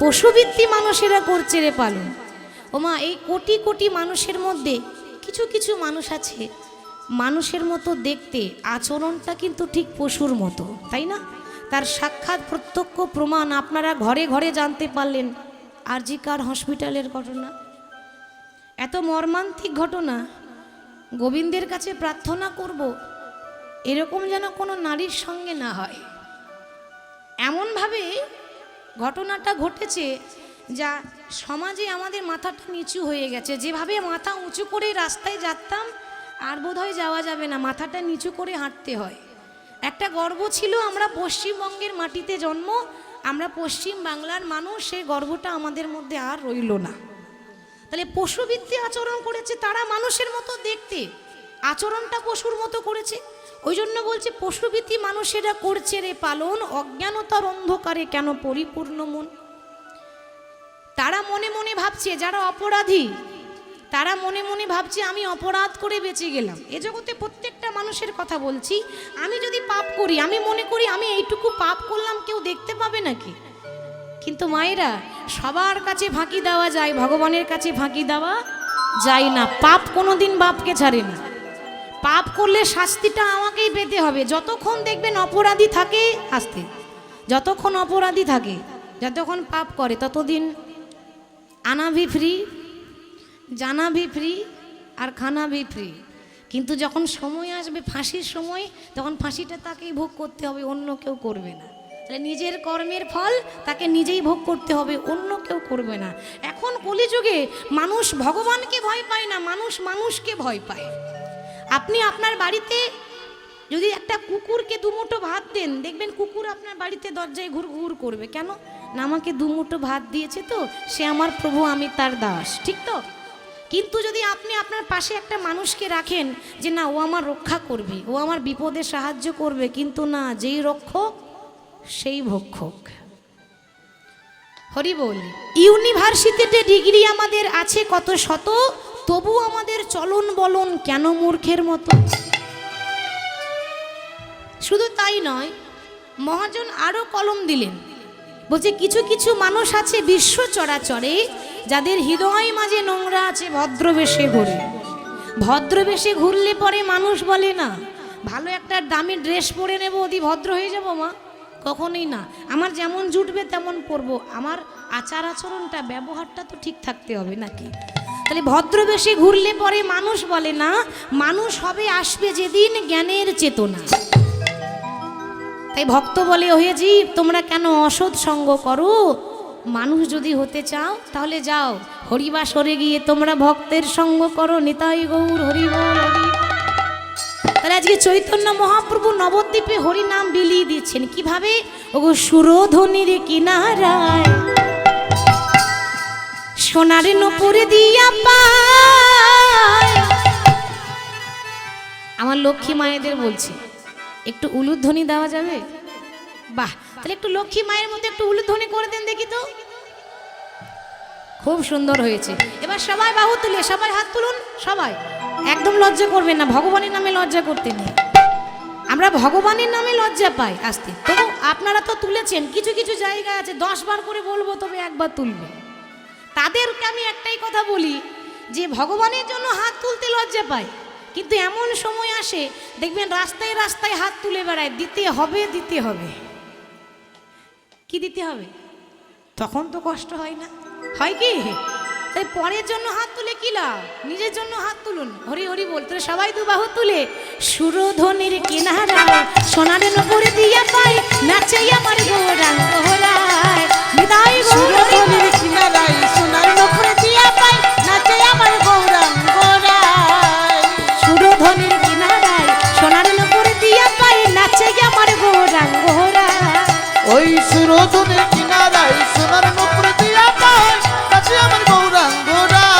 পশুবৃত্তি মানুষেরা করছে রে পালন। ওমা, এই কোটি কোটি মানুষের মধ্যে কিছু কিছু মানুষ আছে মানুষের মতো দেখতে, আচরণটা কিন্তু ঠিক পশুর মতো, তাই না? তার সাক্ষাৎ প্রত্যক্ষ প্রমাণ আপনারা ঘরে ঘরে জানতে পারলেন। আর.জি. কার হসপিটালের ঘটনা, এত মর্মান্তিক ঘটনা। গোবিন্দের কাছে প্রার্থনা করব এরকম যেন কোনো নারীর সঙ্গে না হয়। এমনভাবে ঘটনাটা ঘটেছে যা সমাজে আমাদের মাথাটা নিচু হয়ে গেছে। যেভাবে মাথা উঁচু করে রাস্তায় যেতাম আর বোধহয় যাওয়া যাবে না, মাথাটা নিচু করে হাঁটতে হয়। একটা গর্ব ছিল আমরা পশ্চিমবঙ্গের মাটিতে জন্ম, আমরা পশ্চিম বাংলার মানুষ, সেই গর্বটা আমাদের মধ্যে আর রইল না। তাহলে পশুবৃত্তি আচরণ করেছে, তারা মানুষের মতো দেখতে, আচরণটা পশুর মতো করেছে। ওই জন্য বলছে পশুবৃত্তি মানুষেরা করছে রে পালন, অজ্ঞানতার অন্ধকারে কেন পরিপূর্ণ মন। তারা মনে মনে ভাবছে, যারা অপরাধী তারা মনে মনে ভাবছে আমি অপরাধ করে বেঁচে গেলাম। এ জগতে প্রত্যেকটা মানুষের কথা বলছি, আমি যদি পাপ করি আমি মনে করি আমি এইটুকু পাপ করলাম, কেউ দেখতে পাবে নাকি? কিন্তু মায়েরা, সবার কাছে ফাঁকি দেওয়া যায়, ভগবানের কাছে ফাঁকি দেওয়া যায় না। পাপ কোনোদিন বাপকে ছাড়ে না। পাপ করলে শাস্তিটা আমাকেই পেতে হবে। যতক্ষণ দেখবেন অপরাধী থাকে আস্তে, যতক্ষণ অপরাধী থাকে, যতক্ষণ পাপ করে, ততদিন আনা ভি ফ্রি, জানা ভি ফ্রি, আর খানা ভি ফ্রি। কিন্তু যখন সময় আসবে ফাঁসির সময়, তখন ফাঁসিটা তাকেই ভোগ করতে হবে, অন্য কেউ করবে না। তাহলে নিজের কর্মের ফল তাকে নিজেই ভোগ করতে হবে, অন্য কেউ করবে না। এখন কলিযুগে মানুষ ভগবানকে ভয় পায় না, মানুষ মানুষকে ভয় পায়। আপনি আপনার বাড়িতে যদি একটা কুকুরকে দুমুঠো ভাত দেন, দেখবেন কুকুর আপনার বাড়িতে দরজায় ঘুর ঘুর করবে। কেন না? আমাকে দুমুঠো ভাত দিয়েছে তো, সে আমার প্রভু, আমি তার দাস, ঠিক তো? কিন্তু যদি আপনি আপনার পাশে একটা মানুষকে রাখেন যে না ও আমার রক্ষা করবে, ও আমার বিপদে সাহায্য করবে, কিন্তু না, যেই রক্ষক সেই ভক্ষক। হরি বল। ইউনিভার্সিটিতে ডিগ্রি আমাদের আছে কত শত, তবু আমাদের চলন বলন কেন মূর্খের মতো। শুধু তাই নয়, মহাজন আরো কলম দিলেন, বলছে কিছু কিছু মানুষ আছে বিশ্ব চরাচরে যাদের হৃদয় মাঝে নোংরা আছে, ভদ্রবেশে ঘুরে। ভদ্রবেশে ঘুরলে পরে মানুষ বলে না ভালো একটা দামি ড্রেস পরে নেবো, অতি ভদ্র হয়ে যাবো। মা, কখনোই না। আমার যেমন জুটবে তেমন পরবো, আমার আচার আচরণটা, ব্যবহারটা তো ঠিক থাকতে হবে নাকি? তাহলে ভদ্রবেশে ঘুরলে পরে মানুষ বলে না, মানুষ হবে আসবে যেদিন জ্ঞানের চেতনা। তাই ভক্ত বলে, ওহে জীব তোমরা কেন অসৎ সঙ্গ করো? মানুষ যদি হতে চাও তাহলে যাও হরিবাসরে গিয়ে তোমরা ভক্তের সঙ্গ করো। নিতাই গৌর হরি বল হরি। তাহলে আজকে চৈতন্য মহাপ্রভু নবদ্বীপে হরি নাম বিলিয়ে দিচ্ছেন। কিভাবে? ওগো সুরধ্বনির কিনারায় সোনার নূপুর দিয়া পায়। আমার লক্ষ্মী মায়েদের বলছি, একটু উলুধ্বনি দেওয়া যাবে? বাহ, তাহলে একটু লক্ষ্মী মায়ের মধ্যে একটু উলুধ্বনি করে দেন দেখি তো। খুব সুন্দর হয়েছে। এবার সবাই বাহু তুলে, সবাই হাত তুলুন, সবাই একদম লজ্জা করবেন না, ভগবানের নামে লজ্জা করতে নেই। আমরা ভগবানের নামে লজ্জা পাই আস্তে। তবু আপনারা তো তুলেছেন, কিছু কিছু জায়গা আছে 10 বার করে বলবো তবে একবার তুলবে। তাদেরকে আমি একটাই কথা বলি যে ভগবানের জন্য হাত তুলতে লজ্জা পায়, কিন্তু এমন সময় আসে দেখবেন রাস্তায় রাস্তায় হাত তুলে বেড়ায়, দিতে হবে দিতে হবে। কি দিতে হবে? তখন তো কষ্ট হয় না, হয় কি? তাই পরের জন্য হাত তুলে কি লাভ, নিজের জন্য হাত তুলুন। হরি হরি বলতে সবাই দু বাহু তুলে সুরধ্বনির কিনারায় সোনার নূপুর দিয়া পাই, নাচে আমার গৌরাঙ্গ হরায়। বিদায় সুরধ্বনির কিনারায় সোনার নূপুর দিয়া পাই, নাচে আমার গৌরাঙ্গ হরায়। সুরধ্বনির কিনারায় সোনার নূপুর দিয়া পাই, নাচে আমার গৌরাঙ্গ হরায়। ওই সুরধ্বনির কিনারায় সোনার নূপুর দিয়া পাই, নাচে আমার গৌরাঙ্গ হরায়।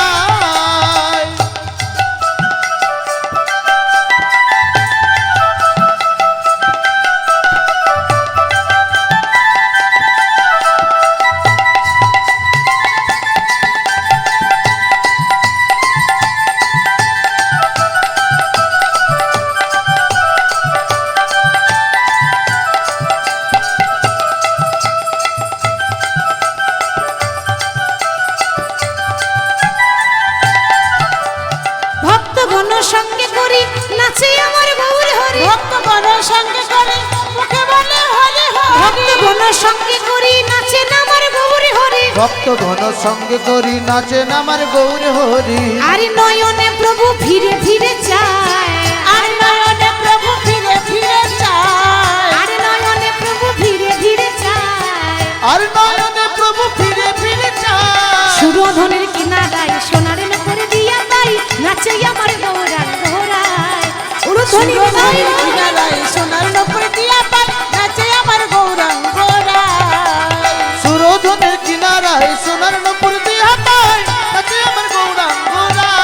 সঙ্গে করে মুখে বলে হরি ভক্ত গণ সঙ্গে করি নাচেন আমার গৌর হরি। ভক্ত ঘন সঙ্গে করি নাচেন আমার গৌর হরি। আর নয়নে প্রভু ফিরে ফিরে চায়, আর নয়নে প্রভু ফিরে ফিরে চায়, আর নয়নে প্রভু ফিরে ফিরে চায়। আর নয়নে প্রভু ফিরে ফিরে চায়। সুরধনের কিনারায় সোনার করে দিয়া তাই নাচে আমার গৌরাঙ্গ রায়। উরুধ্বনি সুরধনী কিনারায় সোনার নূপুর দিয়া পায় নাচে আমার গৌরাঙ্গ রায়। সুরধনের কিনারায় সোনার নূপুর দিয়া পায় নাচে আমার গৌরাঙ্গ রায়।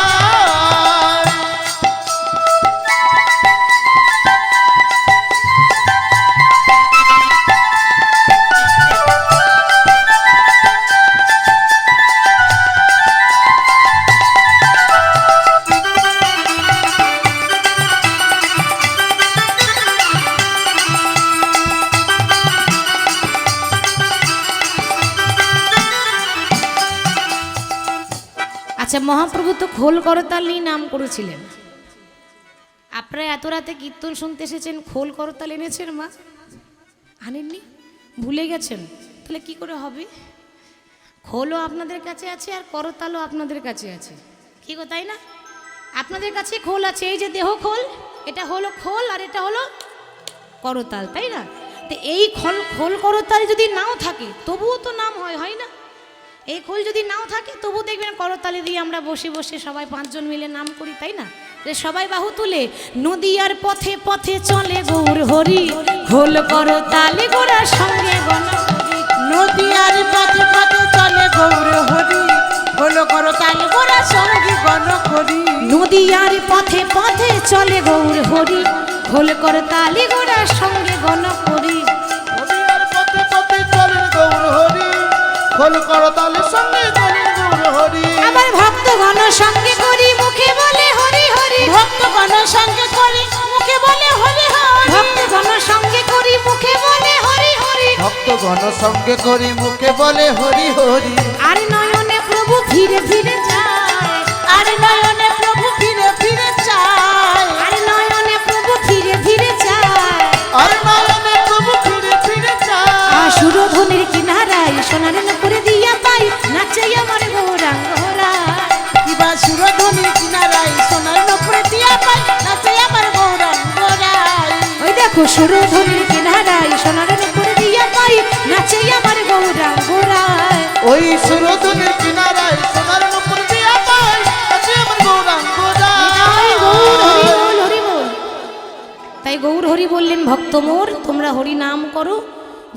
আচ্ছা, মহাপ্রভু তো খোল করতাল নিয়ে নাম করেছিলেন। আপনারা এত রাতে কীর্তন শুনতে এসেছেন, খোল করতাল এনেছেন মা? আনেননি? ভুলে গেছেন? তাহলে কি করে হবে? খোলও আপনাদের কাছে আছে আর করতালও আপনাদের কাছে আছে, কি গো তাই না? আপনাদের কাছে খোল আছে, এই যে দেহ খোল, এটা হলো খোল আর এটা হলো করতাল, তাই না? তো এই খোল করতাল যদি নাও থাকে তবুও তো নাম হয় না? এই খোল যদি নাও থাকে তবু দেখবেন করতালি দিয়ে আমরা বসে বসে সবাই 5 জন মিলে নাম করি, তাই না? যে সবাই বাহু তুলে নদীয়ার পথে পথে চলে গৌর হরি, খোল করতালি গোড়ার সঙ্গে গণ করি। নদীয়ার পথে পথে চলে গৌর হরি, হলো করো তালে গোরা সঙ্গী গণ করি। নদীয়ার পথে পথে চলে গৌর হরি, খোল করতালি গোড়ার সঙ্গে গণ করি। নদীয়ার পথে পথে চলেন গৌর হরি, খোল করতালের সঙ্গে চলেন গৌর হরি। আবার ভক্ত গণ সঙ্গে করি মুখে বলে হরি হরি, ভক্ত গণ সঙ্গে করি মুখে বলে হরি হরি। ভক্ত গণ সঙ্গে করি মুখে বলে হরি হরি। ভক্ত ঘন সঙ্গে করি মুখে বলে হরি হরি। আর নয়নে প্রভু ফিরে ফিরে যায়, আর নয়নে প্রভু ফিরে ফিরে চায়, আর নয়নে প্রভু ফিরে ফিরে যায়। আর নয়নে প্রভু ফিরে ফিরে চায়। সুরধনের কিনারায় সোনার নূপুর দিয়া পাই নাচে আমার গৌরাঙ্গ রায়। কিবা সুরধনী কিনারায় সোনার নূপুর দিয়া পায় নাচে আমার গৌরাঙ্গ রায়। ওই দেখো সুরধনের কিনারায় সোনার নূপুর দিয়া পাই নাচে আমার গৌরাঙ্গ রায়। ওই সুরধনের কিনারায় সোনার নূপুর দিয়া পায় নাচে আমার গৌরাঙ্গ তাই গৌর হরি রায়। বল, হরি বল। তাই গৌর হরি বললেন, ভক্ত মোর তোমরা হরি নাম করো,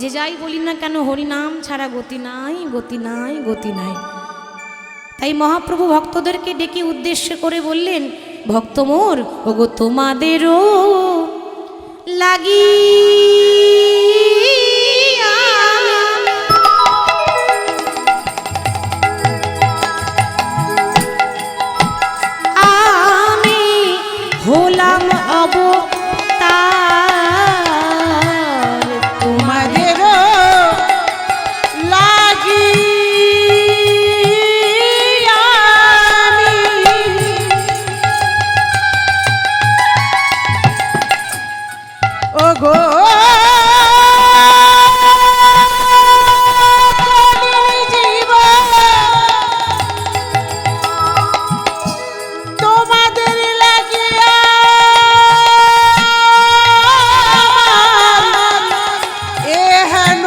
যে যাই বলি না কেন হরি নাম ছাড়া গতি নাই, গতি নাই, গতি নাই। তাই মহাপ্রভু ভক্তদেরকে ডেকে উদ্দেশ্য করে বললেন, ভক্ত মোর ওগো তোমাদেরও লাগি আমি হলাম অবতার, তোমাদেরও লাগি আমি ওগো জীবন তোমাদের লাগিয়া এহেন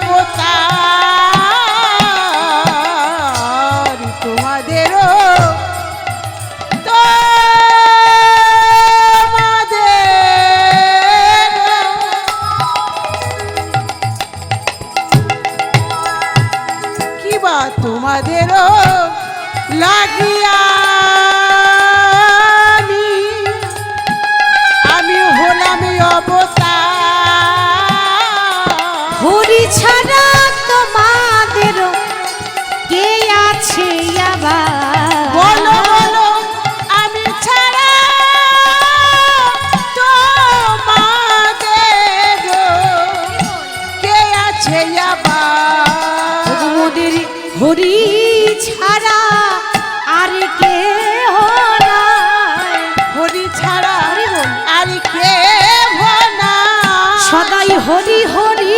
অবতার তোমাদেরও কিবা তোমাদেরও লাগিয়া আমি হলাম অবতার। হরি ছাড়া তোমাদের কে আছে আবার? বলো বলো আমি ছাড়া তোমাদের কে আছে আবার? মোদের হরি ছাড়া আর কে নাই। হরি ছাড়া হরি বল। আর কে নাই। সবাই হরি হরি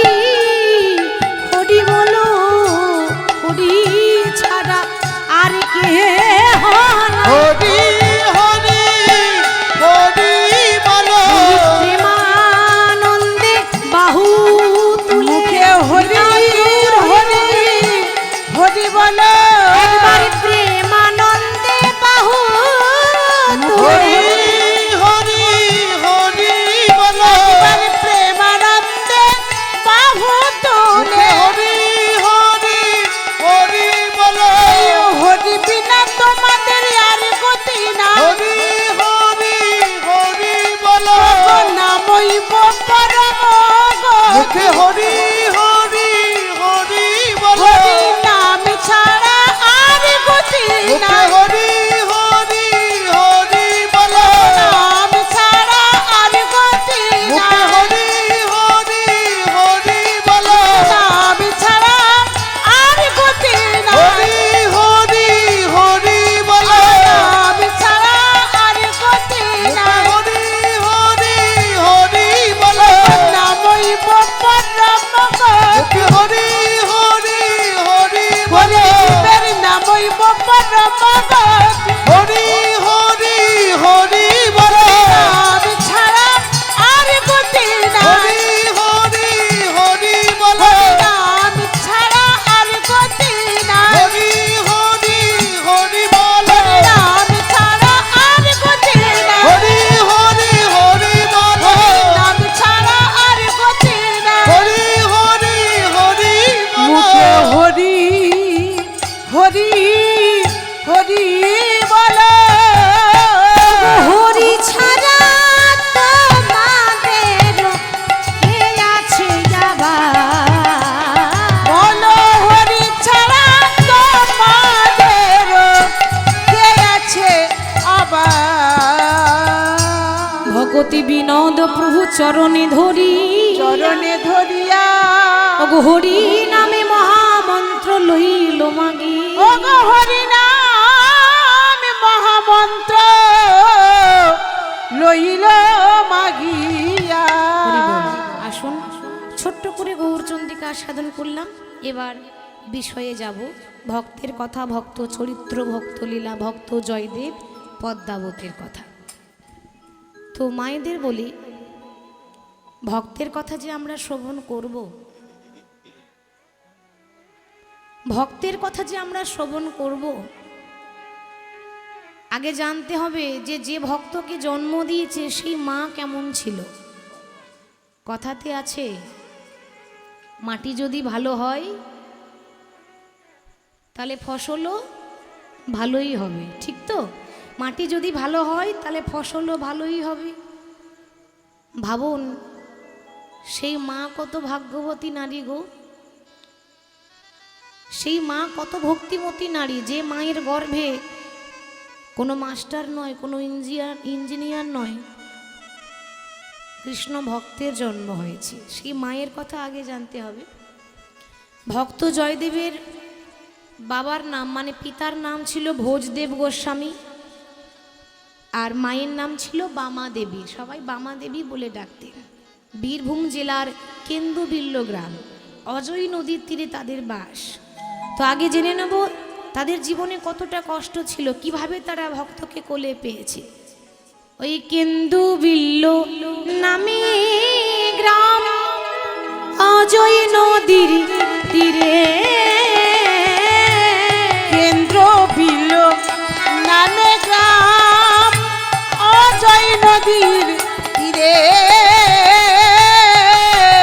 হরি বলো, হরি ছাড়া আর কে হয় না। হরি হরি হরি বলো, প্রেমানন্দে বাহু তুলে মুখে হরি হরি হরি বলো, একবার প্রেমানন্দে বাহু তুলে হরি হরি হরি বলো, একবার প্রেমানন্দে বাহু তুলে, হরি হরি হরি বলো, হরি বিনা তোমাদের আর গতি না, হরি হরি হরি বলো, নামইব পরম মুখে হরি হরি হরি বলো, হরি নাম ছাড়া আর গতি না, মুখে হরি হরি হরি বলো, নাম ছাড়া আর গতি না, মুখে হরি হরি হরি বলো, নাম ছাড়া আর গতি না, হরি হরি হরি বলো, নাম ছাড়া আর গতি না, মুখে হরি হরি হরি বলো, নামইব পরম মুখে হরি হরি হরি বলো, শিবের নামইব পরম হরি হরি হরি বলো, নাম ছাড়া আর গতি না, হরি হরি হরি বলো, নাম ছাড়া আর গতি না, হরি হরি হরি বলো, নাম ছাড়া আর গতি না, হরি হরি হরি বলো, নাম ছাড়া আর গতি না, হরি হরি হরি মুখে বলো, হরি হরি হরি বলো, হরি ছাড়া তোমাদের কে আছে যাবার? বলো হরি ছাড়া তোমাদের কে আছে আবার, ভগতি বিনোদ প্রভু চরণে ধরি, চরণে ধরিয়া ওগো হরি নামে মহামন্ত্র লইল মাগি। ওগো হরি নাম মহামন্ত্র লইল মাগিয়া। হরি বল। আসুন ছোট্ট করে গৌরচন্দ্রিকা সাধন করলাম, এবার বিষয়ে যাব। ভক্তের কথা, ভক্ত চরিত্র, ভক্ত লীলা, ভক্ত জয়দেব, পদ্মাবতীর কথা। তো মায়েদের বলি, ভক্তের কথা যে আমরা শ্রবণ করব, ভক্তের কথা যে আমরা শ্রবণ করব, আগে জানতে হবে যে যে ভক্তকে জন্ম দিয়েছে সেই মা কেমন ছিল। কথাতে আছে, মাটি যদি ভালো হয় তাহলে ফসলও ভালোই হবে, ঠিক তো? মাটি যদি ভালো হয় তাহলে ফসলও ভালোই হবে। ভাবুন, সেই মা কত ভাগ্যবতী নারী গো, সেই মা কত ভক্তিমতী নারী, যে মায়ের গর্ভে কোনো মাস্টার নয়, কোনো ইঞ্জিনিয়ার নয়, কৃষ্ণ ভক্তের জন্ম হয়েছে। সেই মায়ের কথা আগে জানতে হবে। ভক্ত জয়দেবের বাবার নাম মানে পিতার নাম ছিল ভোজদেব গোস্বামী, আর মায়ের নাম ছিল বামা দেবী। সবাই বামা দেবী বলে ডাকতেন। বীরভূম জেলার কেন্দুবিল্ল গ্রাম, অজয় নদীর তীরে তাদের বাস। তো আগে জেনে নেব তাদের জীবনে কতটা কষ্ট ছিল, কিভাবে তারা ভক্তকে কোলে পেয়েছে। ওই কেন্দুবিল্ল নামে গ্রাম, অজয় নদীর তীরে, কেন্দ্র বিল নামে গ্রাম, অজয় নদীর তীরে,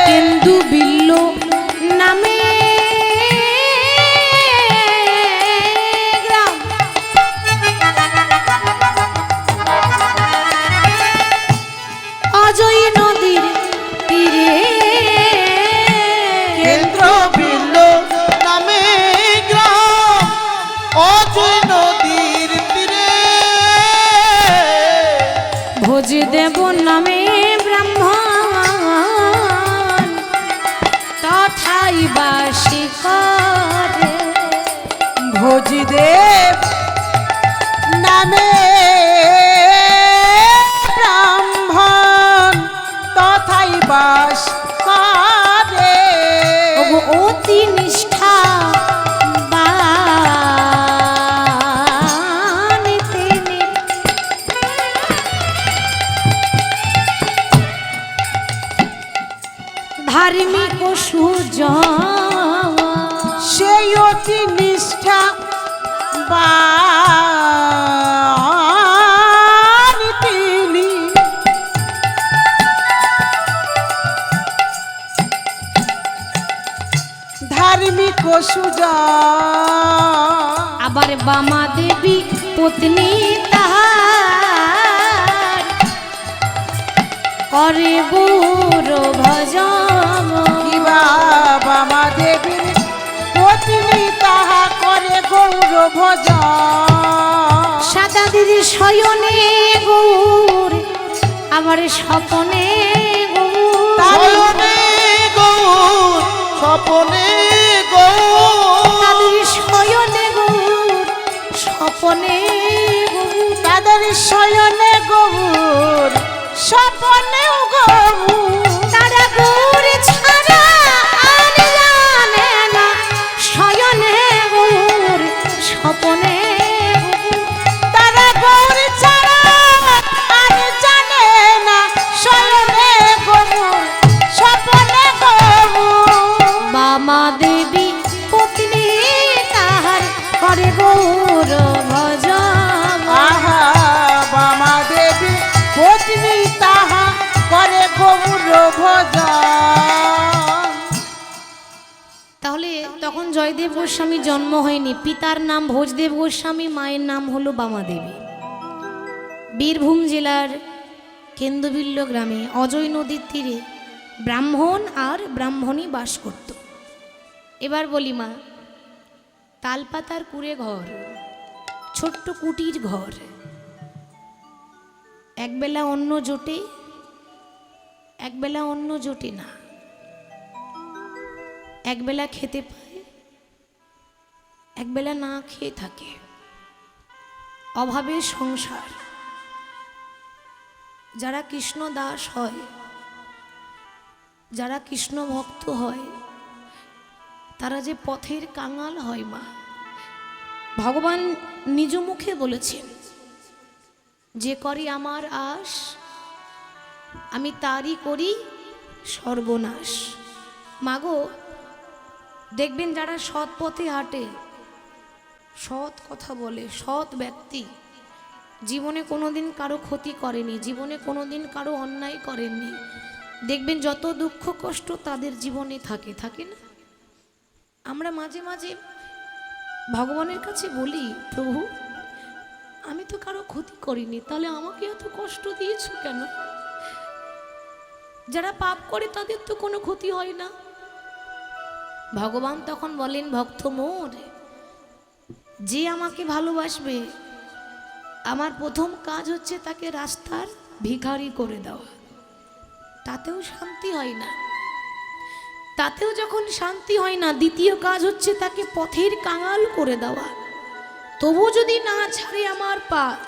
কেন্দুবিল্ল নামে গ্রাম, অজয় নদীর তীরে, কেন্দ্র বিল্ল নামে গ্রাম, অজয় নদীর তীরে, ভোজদেব নামে ব্রাহ্মণ তথাই বাসী করে। ভোজদেব নামে ব্রাহ্মণ তথাই বাস করে। ভক্তি নিষ্ঠা বাণী তিনি ধার্মিক সুজা আবার বামা দেবী পত্নী তাহার করে গৌর ভজন কিবা বামা দেবীর পত্নী তাহা করে গৌর ভজন সাদাদির শয়নে গৌর আবার স্বপনে গৌর শয়নে গৌর স্বপনে গৌর তাদের শয়নে গৌর স্বপনে গৌর তাদের শয়নে গৌর স্বপনেও গৌর তারা গৌর ছাড়া আর জানে না শয়নে গৌর স্বপনে তারা গৌর ছাড়া আর জানে না শয়নে গৌর স্বপনে গৌর বামা দেবী পত্নী তাহার করে গৌর ভজন আহা বামা দেবী পত্নী তাহা করে গৌর ভজন তাহলে তখন জয়দেব গোস্বামী জন্ম হয়নি, পিতার নাম ভোজদেব গোস্বামী, মায়ের নাম হলো বামাদেবী। বীরভূম জেলার কেন্দ্রবিল্ল গ্রামে অজয় নদীর তীরে ব্রাহ্মণ আর ব্রাহ্মণী বাস করত। এবার বলি মা, তালপাতার কুড়ে ঘর, ছোট্ট কুটির ঘর, একবেলা অন্ন জোটে, একবেলা অন্ন জোটে না, একবেলা খেতে পায়, একবেলা না খেয়ে থাকে, অভাবের সংসার। যারা কৃষ্ণ দাস হয়, যারা কৃষ্ণ ভক্ত হয়, তারা যে পথের কাঙাল হয় মা, ভগবান নিজ মুখে বলেছেন, যে করি আমার আশ আমি তারই করি সর্বনাশ। মাগো, দেখবেন যারা সৎ পথে হাঁটে, সৎ কথা বলে, সৎ ব্যক্তি, জীবনে কোনোদিন কারো ক্ষতি করেনি, জীবনে কোনোদিন কারো অন্যায় করেননি, দেখবেন যত দুঃখ কষ্ট তাদের জীবনে থাকে, থাকে না? আমরা মাঝে মাঝে ভগবানের কাছে বলি, প্রভু আমি তো কারো ক্ষতি করিনি, তাহলে আমাকে এত কষ্ট দিয়েছো কেন? যারা পাপ করে তাদের তো কোনো ক্ষতি হয় না। ভগবান তখন বলেন, ভক্ত মোর, যে আমাকে ভালোবাসবে আমার প্রথম কাজ হচ্ছে তাকে রাস্তার ভিখারি করে দেওয়া। তাতেও শান্তি হয় না, তাতেও যখন শান্তি হয় না, দ্বিতীয় কাজ হচ্ছে তাকে পথের কাঙাল করে দেওয়া। তবু যদি না ছাড়ে আমার পাছ,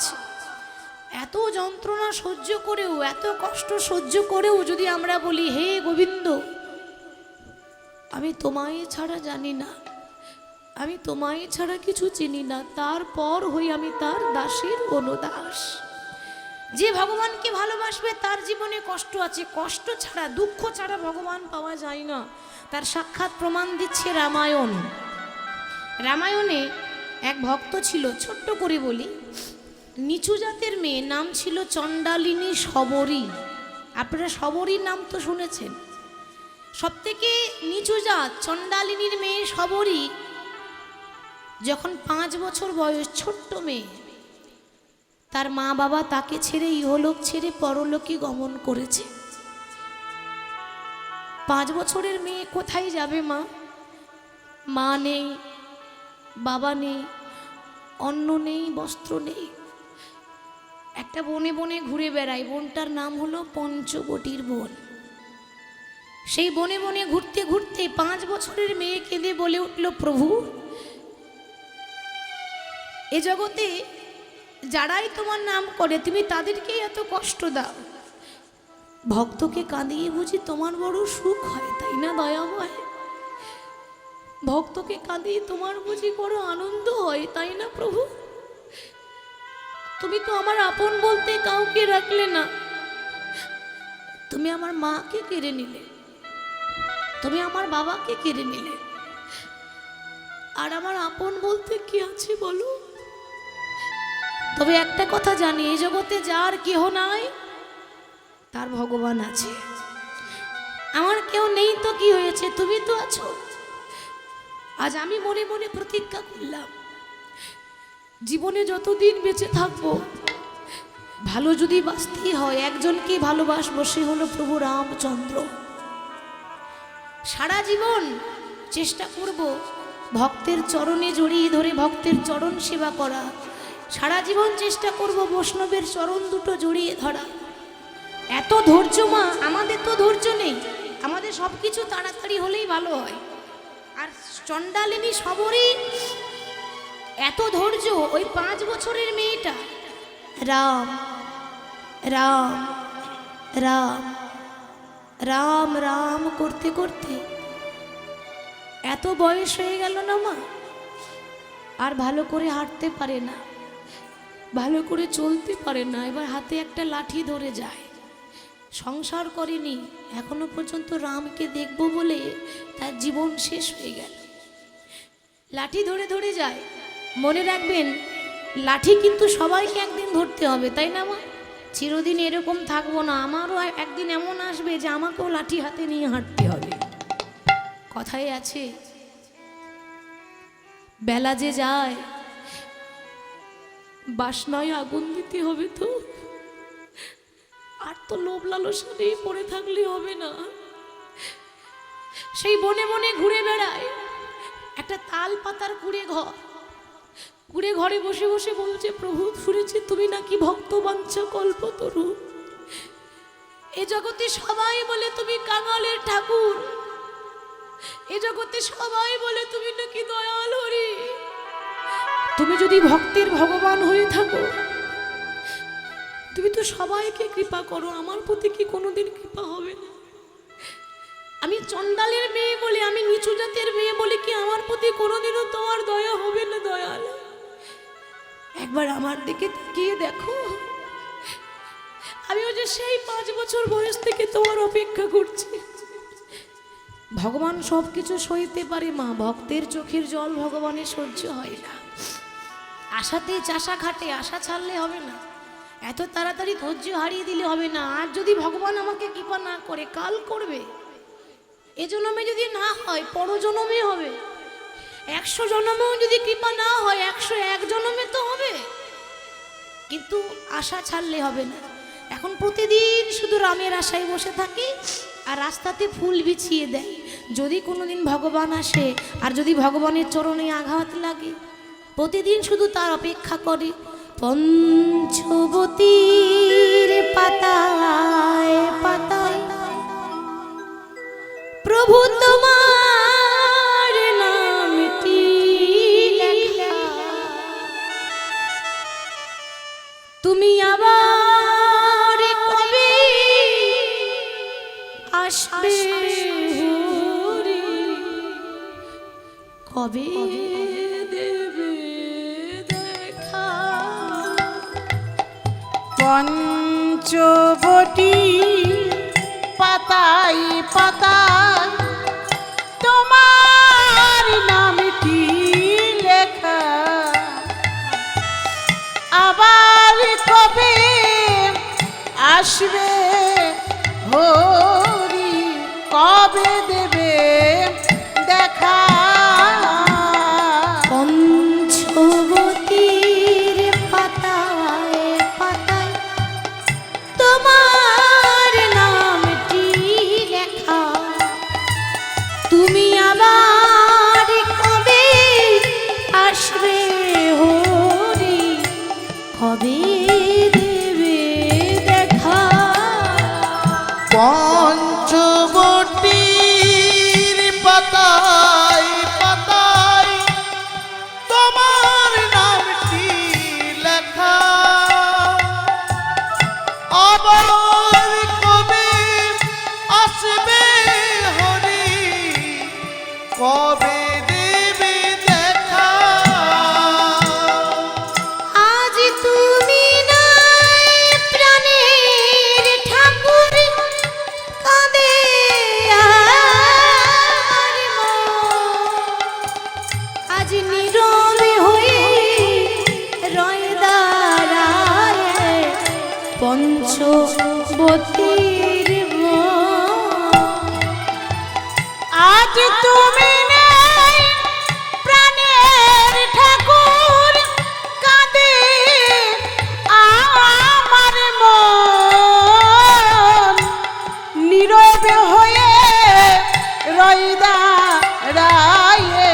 এত যন্ত্রণা সহ্য করেও, এত কষ্ট সহ্য করেও যদি আমরা বলি, হে গোবিন্দ আমি তোমায় ছাড়া জানি না, আমি তোমায় ছাড়া কিছু চিনি না, তারপর হই আমি তার দাসের অনুদাস। যে ভগবানকে ভালোবাসবে তার জীবনে কষ্ট আছে, কষ্ট ছাড়া, দুঃখ ছাড়া ভগবান পাওয়া যায় না। তার সাক্ষাৎ প্রমাণ দিচ্ছে রামায়ণ। রামায়ণে এক ভক্ত ছিল, ছোট্ট করে বলি, নিচু জাতের মেয়ে, নাম ছিল চণ্ডালিনী শবরী। আপনারা শবরীর নাম তো শুনেছেন। সবথেকে নিচু জাত চণ্ডালিনীর মেয়ে শবরী যখন 5 বছর বয়স, ছোট্ট মেয়ে, তার মা বাবা তাকে ছেড়ে ইহলোক ছেড়ে পরলোকে গমন করেছে। 5 বছরের মেয়ে কোথায় যাবে মা? মা নেই, বাবা নেই, অন্ন নেই, বস্ত্র নেই। একটা বনে বনে ঘুরে বেড়ায়, বনটার নাম হলো পঞ্চবটির বন। সেই বনে বনে ঘুরতে ঘুরতে 5 বছরের মেয়ে কেঁদে বলে উঠল, প্রভু এ জগতে যারাই তোমার নাম করে তুমি তাদেরকেই এত কষ্ট দাও, ভক্তকে কাঁদিয়ে বুঝি তোমার বড় সুখ হয়, তাই না দয়াময়? ভক্তকে কাঁদিয়ে তোমার বুঝি বড় আনন্দ হয়, তাই না প্রভু? তুমি তো আমার আপন বলতে কাউকে রাখলে না, তুমি আমার মাকে কেড়ে নিলে, তুমি আমার বাবাকে কেড়ে নিলে, আর আমার আপন বলতে কি আছে বলো? তবে একটা কথা জানি, এই জগতে যার কেহ নাই তার ভগবান আছে। আমার কেউ নেই তো কি হয়েছে, তুমি তো আছো। আজ আমি মনে মনে প্রতিজ্ঞা করলাম, জীবনে যতদিন বেঁচে থাকবো ভালো যদি বাঁচতেই হয়, একজনকে ভালোবাসবো, সে হলো প্রভু রামচন্দ্র। সারা জীবন চেষ্টা করব ভক্তের চরণে জড়িয়ে ধরে ভক্তের চরণ সেবা করা। সারা জীবন চেষ্টা করব বৈষ্ণবের চরণ দুটো জড়িয়ে ধরা। এত ধৈর্য মা, আমাদের তো ধৈর্য নেই, আমাদের সব কিছু তাড়াতাড়ি হলেই ভালো হয়। আর চণ্ডালিনী সবরই এত ধৈর্য। ওই 5 বছরের মেয়েটা রাম রাম রাম রাম রাম করতে করতে এত বয়স হয়ে গেল না মা, আর ভালো করে হাঁটতে পারে না, ভালো করে চলতে পারে না। এবার হাতে একটা লাঠি ধরে যায়। সংসার করেনি এখনো পর্যন্ত, রামকে দেখব বলে তার জীবন শেষ হয়ে গেল। লাঠি ধরে ধরে যায়। মনে রাখবেন, লাঠি কিন্তু সবাইকে একদিন ধরতে হবে, তাই না মা? চিরদিন এরকম থাকবো না, আমারও একদিন এমন আসবে যে আমাকেও লাঠি হাতে নিয়ে হাঁটতে হবে। কথায় আছে, বেলা যে যায় বাসনায় আগুন দিতে হবে। তো আর তো লোভ লালসা নেই, পড়ে থাকলে হবে না। সেই বনে বনে ঘুরে বেড়ায়, একটা তাল পাতার কুড়ে ঘরে বসে বসে বলছে, প্রভু শুনেছি তুমি নাকি ভক্ত বাঞ্ছা কল্পতরু। এ জগতে সবাই বলে তুমি কাঙালের ঠাকুর, এ জগতে সবাই বলে তুমি নাকি দয়াল হরি। তুমি যদি ভক্তের ভগবান হয়ে থাকো, তুমি তো সবাইকে কৃপা করো, আমার প্রতি কি কোনোদিন কৃপা হবে না? আমি চণ্ডালের মেয়ে বলে, আমি নিচু জাতের মেয়ে বলে কি আমার প্রতি কোনোদিনও তোমার দয়া হবে না? দয়াল, একবার আমার দিকে তাকিয়ে দেখো। আমিও যে সেই 5 বছর বয়স থেকে তোমার অপেক্ষা করছি। ভগবান সব কিছু সইতে পারে মা, ভক্তের চোখের জল ভগবানের সহ্য হয় না। আশাতেই চাষা খাটে, আশা ছাড়লে হবে না। এত তাড়াতাড়ি ধৈর্য হারিয়ে দিলে হবে না। আর যদি ভগবান আমাকে কৃপা না করে, কাল করবে। এ জন্মে যদি না হয় পরজন্মে হবে। 100 জন্মেও যদি কৃপা না হয় 101 জন্মে তো হবে। কিন্তু আশা ছাড়লে হবে না। এখন প্রতিদিন শুধু রামের আশায় বসে থাকি, আর রাস্তাতে ফুল বিছিয়ে দেয়। যদি কোনোদিন ভগবান আসে, আর যদি ভগবানের চরণে আঘাত লাগে, প্রতিদিন শুধু তার অপেক্ষা করে। পঞ্চবতীর পাতায় পাতায় প্রভু তোমার নামটি লেখা, তুমি আবার কবে আসবে হরি, কবে দেবে দেখা। পঞ্চবটি পাতায় পাতায় তোমার নামটি লেখা, আবার কবে আসবে হরি, কবে দেবে দেখা। পঞ্চবতীর পাতায় পাতায় তোমার নামটি লেখা, তুমি আবার কবে আসবে হরি, কবে দেবে দেখা। পঞ্চবটী পঞ্চবতীর আজ তুমি নেই প্রাণের ঠাকুর, কাঁদে আমার মন, নীরবে হয়ে রইদা রায়ে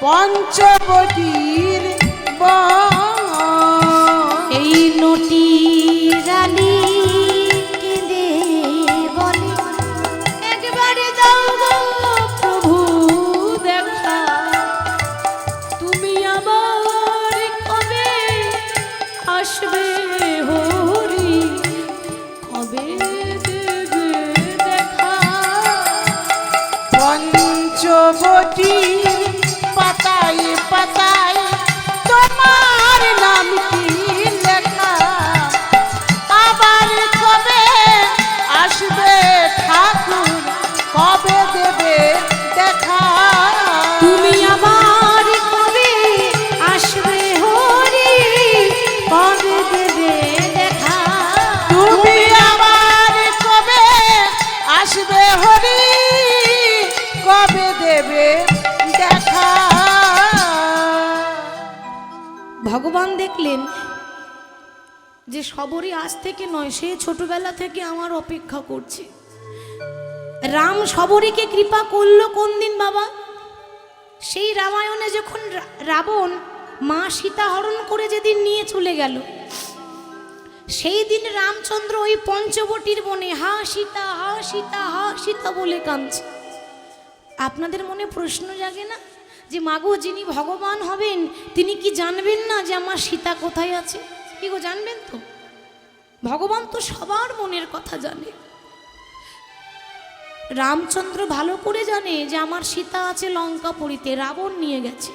পঞ্চবতীর এই নটি রানী কেঁদে বলে একবারে দাও গো প্রভু দেখা, তুমি আবার কবে আসবে হরি, কবে দেবে দেখা। পঞ্চবতীর পাতায় পাতায় তোমার নাম কি লেখা, আবার কবে আসবে ঠাকুর, কবে দেবে দেখা। তুমি আবার কবে আসবে হরি, কবে দেবে দেখা। তুমি আবার কবে আসবে হরি, কবে দেবে দেখা। ভগবান দেখলেন যে সবরই আজ থেকে নয়, সে ছোটবেলা থেকে আমার অপেক্ষা করছে। রাম সবরীকে কৃপা করলো কোন দিন বাবা? সেই রামায়ণে যখন রাবণ মা সীতা হরণ করে যেদিন নিয়ে চলে গেল, সেই দিন রামচন্দ্র ওই পঞ্চবটির বনে হা সীতা হা সীতা হা সীতা বলে কাঁদছে। আপনাদের মনে প্রশ্ন জাগে না যে মাগো যিনি ভগবান হবেন তিনি কি জানবেন না যে আমার সীতা কোথায় আছে? কি গো জানবেন তো? ভগবান তো সবার মনের কথা জানে। রামচন্দ্র ভালো করে জানে যে আমার সীতা আছে লঙ্কাপুরীতে, রাবণ নিয়ে গেছে।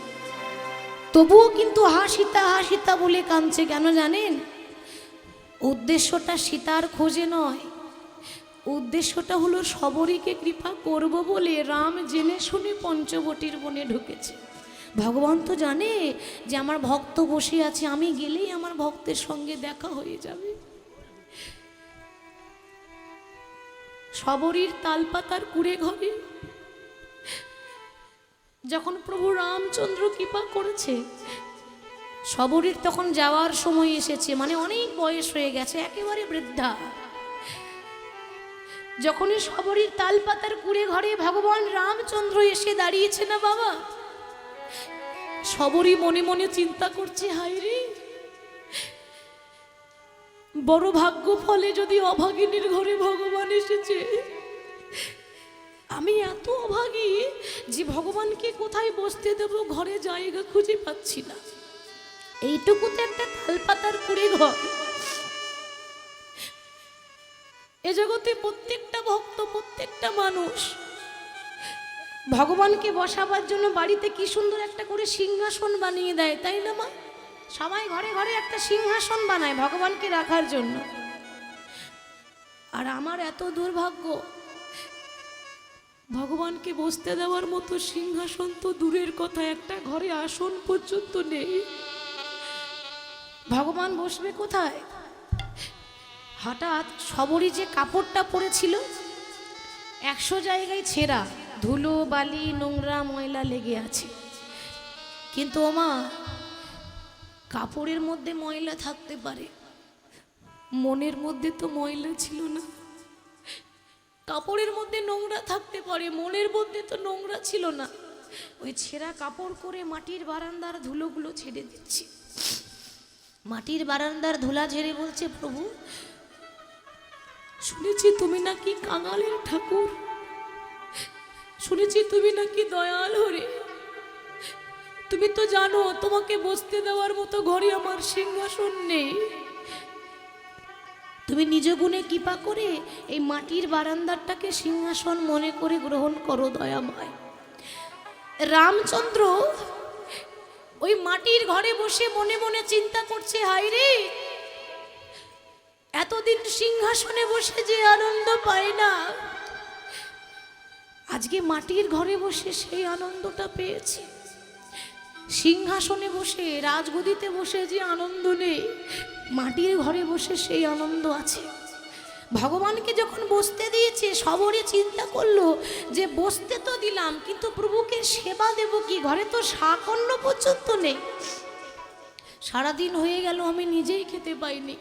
তবুও কিন্তু হা সীতা বলে কাঁদছে। কেন জানেন? উদ্দেশ্যটা সীতার খোঁজে নয়, উদ্দেশ্যটা হলো সবরীকে কৃপা করব বলে রাম জেনে শুনে পঞ্চবটির বনে ঢুকেছে। ভগবান তো জানে যে আমার ভক্ত বসে আছে, আমি গেলেই আমার ভক্তের সঙ্গে দেখা হয়ে যাবে। সবরীর তালপাতার কুড়ে ঘরে যখন প্রভু রামচন্দ্র কৃপা করেছে, সবরীর তখন যাওয়ার সময় এসেছে, মানে অনেক বয়স হয়ে গেছে, একেবারে বৃদ্ধা। যখনই সবরীর তালপাতার কুড়ে ঘরে ভগবান রামচন্দ্র এসে দাঁড়িয়েছে না বাবা, সবরী মনে মনে চিন্তা করছে, হায় রে বড় ভাগ্য ফলে যদি অভাগিনীর ঘরে ভগবান এসেছে। আমি এত অভাগী যে ভগবানকে কোথায় বসতে দেব, ঘরে জায়গা খুঁজে পাচ্ছি না। এইটুকুতে একটা তালপাতার কুড়ে ঘর। এ জগতে প্রত্যেকটা ভক্ত, প্রত্যেকটা মানুষ ভগবানকে বসাবার জন্য বাড়িতে কি সুন্দর একটা করে সিংহাসন বানিয়ে দেয়, তাই না মা? সবাই ঘরে ঘরে একটা সিংহাসন বানায় ভগবানকে রাখার জন্য। আর আমার এত দুর্ভাগ্য, ভগবানকে বসতে দেওয়ার মতো সিংহাসন তো দূরের কথা, একটা ঘরে আসন পর্যন্ত নেই। ভগবান বসবে কোথায়? হঠাৎ সবরী যে কাপড়টা পরেছিল 100 জায়গায় ছেঁড়া, ধুলো বালি নোংরা ময়লা লেগে আছে। কিন্তু ওমা, কাপড়ের মধ্যে ময়লা থাকতে পারে, মনের মধ্যে তো ময়লা ছিল না। কাপড়ের মধ্যে নোংরা থাকতে পারে, মনের মধ্যে তো নোংরা ছিল না। ওই ছেঁড়া কাপড় করে মাটির বারান্দার ধুলোগুলো ছেড়ে দিচ্ছে। মাটির বারান্দার ধুলা ঝেড়ে বলছে, প্রভু শুনেছি তুমি নাকি কাঙালের ঠাকুর, শুনেছি তুমি নাকি দয়াল হরে। তুমি তো জানো তোমাকে বসতে দেওয়ার মতো ঘরে আমার সিংহাসন নেই। তুমি নিজ গুণে কৃপা করে এই মাটির বারান্দারটাকে সিংহাসন মনে করে গ্রহণ করো দয়াময়। রামচন্দ্র ওই মাটির ঘরে বসে মনে মনে চিন্তা করছে, হায় রে এতদিন সিংহাসনে বসে যে আনন্দ পায় না, আজকে মাটির ঘরে বসে সেই আনন্দটা পেয়েছি। সিংহাসনে বসে রাজগদিতে বসে যে আনন্দ নেই, মাটির ঘরে বসে সেই আনন্দ আছে। ভগবানকে যখন বসতে দিয়েছে সবরই চিন্তা করলো যে বসতে তো দিলাম, কিন্তু প্রভুকে সেবা দেব কি, ঘরে তো শাকন্য পর্যন্ত নেই। সারাদিন হয়ে গেল আমি নিজেই খেতে পাইনি,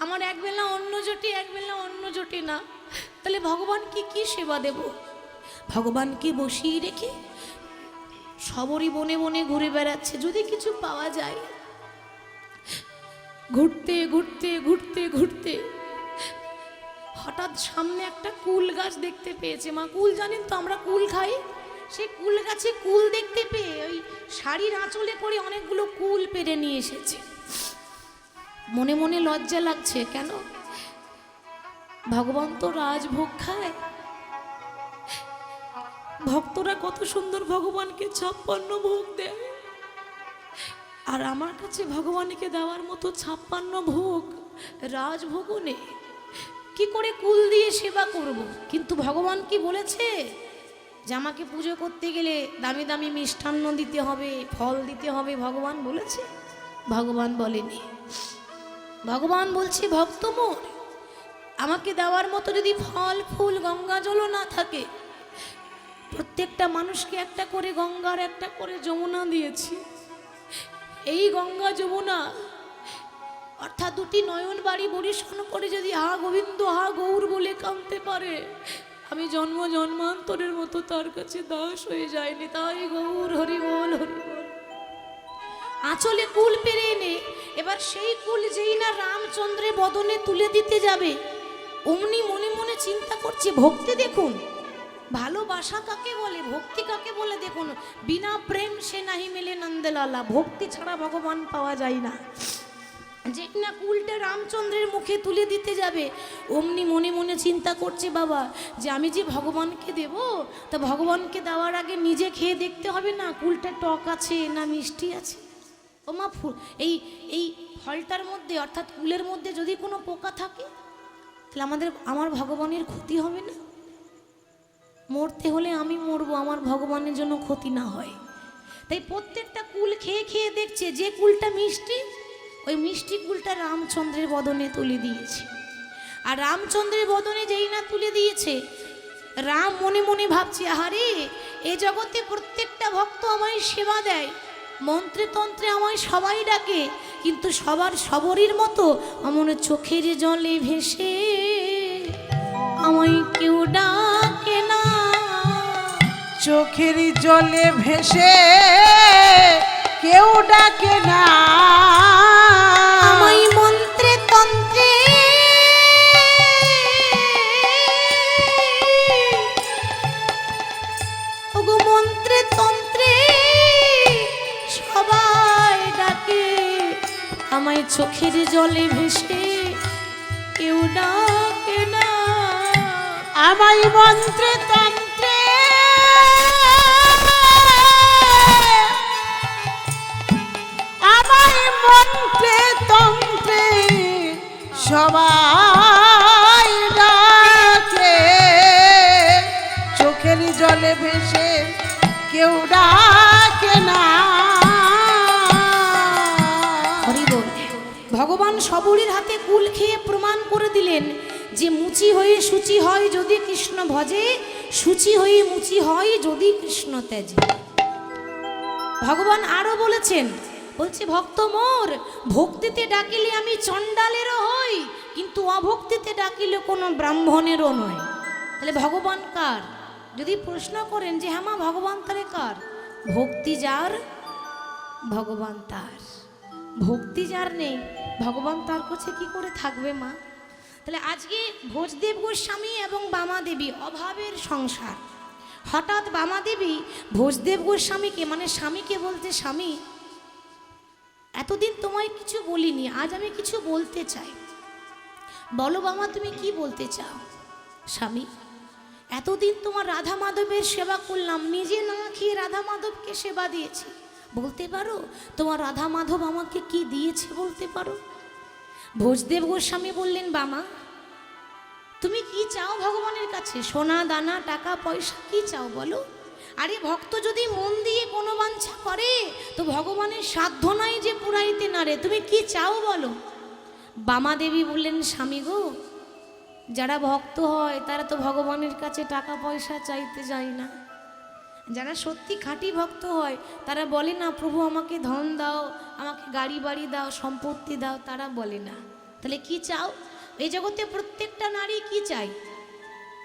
আমার একবেলা অন্ন জোটে একবেলা অন্ন জোটে না, তাহলে ভগবানকে কি সেবা দেব? ভগবানকে বসিয়ে রেখে সবরই বনে বনে ঘুরে বেড়াচ্ছে যদি কিছু পাওয়া যায়। ঘুরতে ঘুরতে ঘুরতে ঘুরতে হঠাৎ সামনে একটা কুল গাছ দেখতে পেয়েছে। মা কুল জানেন তো, আমরা কুল খাই, সে কুল গাছে কুল দেখতে পেয়ে ওই শাড়ির আঁচলে করে অনেকগুলো কুল পেরে নিয়ে এসেছে। মনে মনে লজ্জা লাগছে, কেন? ভগবান তো রাজভোগ খায়, ভক্তরা কত সুন্দর ভগবানকে 56 ভোগ দেয়, আর আমার কাছে ভগবানকে দেওয়ার মতো 56 ভোগ রাজভোগও নেই, কি করে কুল দিয়ে সেবা করব? কিন্তু ভগবান কি বলেছে যে আমাকে পুজো করতে গেলে দামি দামি মিষ্টান্ন দিতে হবে, ফল দিতে হবে? ভগবান বলেছে? ভগবান বলেনি। ভগবান বলছে ভক্ত মোর, আমাকে দেওয়ার মতো যদি ফল ফুল গঙ্গা জলও না থাকে, প্রত্যেকটা মানুষকে একটা করে গঙ্গার একটা করে যমুনা দিয়েছি। এই গঙ্গা যমুনা অর্থাৎ দুটি নয়ন বাড়ি বরিশন করে যদি হা গোবিন্দ হা গৌর বলে কাঁদতে পারে, আমি জন্ম জন্মান্তরের মতো তার কাছে দাস হয়ে যায়নি। তাই গৌর হরি বল হরি বল। আঁচলে কুল পেরে এনে এবার সেই কুল যেই না রামচন্দ্রের বদনে তুলে দিতে যাবে, অমনি মনে মনে চিন্তা করছে ভক্তি দেখুন, ভালোবাসা কাকে বলে, ভক্তি কাকে বলে দেখুন। বিনা প্রেম সে নাহি মেলে নন্দলালা, ভক্তি ছাড়া ভগবান পাওয়া যায় না। যে না কুলটা রামচন্দ্রের মুখে তুলে দিতে যাবে, অমনি মনে মনে চিন্তা করছে বাবা যে আমি যে ভগবানকে দেব, তা ভগবানকে দেওয়ার আগে নিজে খেয়ে দেখতে হবে না কুলটা টক আছে না মিষ্টি আছে। ও মা এই এই ফলটার মধ্যে অর্থাৎ কুলের মধ্যে যদি কোনো পোকা থাকে, তাহলে আমার ভগবানের ক্ষতি হবে না? মরতে হলে আমি মরবো, আমার ভগবানের জন্য ক্ষতি না হয়। তাই প্রত্যেকটা কুল খেয়ে খেয়ে দেখছে যে কুলটা মিষ্টি, ওই মিষ্টি কুলটা রামচন্দ্রের বদনে তুলে দিয়েছে। আর রামচন্দ্রের বদনে যেই না তুলে দিয়েছে, রাম মনে মনে ভাবছে আহারে এ জগতে প্রত্যেকটা ভক্ত আমায় সেবা দেয়, মন্ত্রে তন্ত্রে আমায় সবাই ডাকে, কিন্তু সবার সবরীর মতো আমার চোখের জলে ভেসে আমায় কেউ ডাকে না। চোখের জলে ভেসে কেউ ডাকে না, আমায় মন্ত্রে তন্ত্রে ওগো মন্ত্রে তন্ত্রে সবাই ডাকে, আমায় চোখের জলে ভেসে কেউ ডাকে না। আমায় মন্ত্রে তন্ত্রে আমায় মন্ত্রে তন্ত্রে সবাই ডাকে, চোখের জলে ভেসে কেউ ডাকে না। হরি বল। ভগবান সবরীর হাতে কুল খেয়ে প্রমাণ করে দিলেন যে মুচি হয়ে সূচি হয় যদি কৃষ্ণ ভজে, সূচি হয়ে মুচি হয় যদি কৃষ্ণ ত্যাজে। ভগবান আরো বলেছেন, বলছে ভক্ত মোর, ভক্তিতে ডাকিলে আমি চণ্ডালেরও হই, কিন্তু অভক্তিতে ডাকিলে কোনো ব্রাহ্মণেরও নয়। তাহলে ভগবান কার? যদি প্রশ্ন করেন যে হ্যাঁ মা ভগবান তাহলে কার? ভক্তি যার ভগবান তার, ভক্তি যার নেই ভগবান তার কাছে কি করে থাকবে মা? তাহলে আজকে ভোজদেব গোস্বামী এবং বামাদেবী অভাবের সংসার। হঠাৎ বামাদেবী ভোজদেব গোস্বামীকে মানে স্বামীকে বলতে, স্বামী এতদিন তোমায় কিছু বলিনি, আজ আমি কিছু বলতে চাই, বলো বামা তুমি কি বলতে চাও? স্বামী এতদিন তোমার রাধা মাধবের সেবা করলাম, নিজে না খেয়ে রাধা মাধবকে সেবা দিয়েছি, বলতে পারো তোমার রাধা মাধব আমাকে কি দিয়েছে বলতে পারো? ভোজদেব গোস্বামী বললেন বামা তুমি কি চাও ভগবানের কাছে? সোনা দানা টাকা পয়সা কি চাও বলো? আরে ভক্ত যদি মন দিয়ে কোনো বাঞ্ছা করে তো ভগবানের সাধ্য নাই যে পুরাইতে না রে, তুমি কি চাও বলো? বামা দেবী বললেন স্বামী গো যারা ভক্ত হয় তারা তো ভগবানের কাছে টাকা পয়সা চাইতে যায় না। যারা সত্যি খাঁটি ভক্ত হয় তারা বলে না প্রভু আমাকে ধন দাও, আমাকে গাড়ি বাড়ি দাও, সম্পত্তি দাও, তারা বলে না। তাহলে কি চাও? এই জগতে প্রত্যেকটা নারী কি চাই?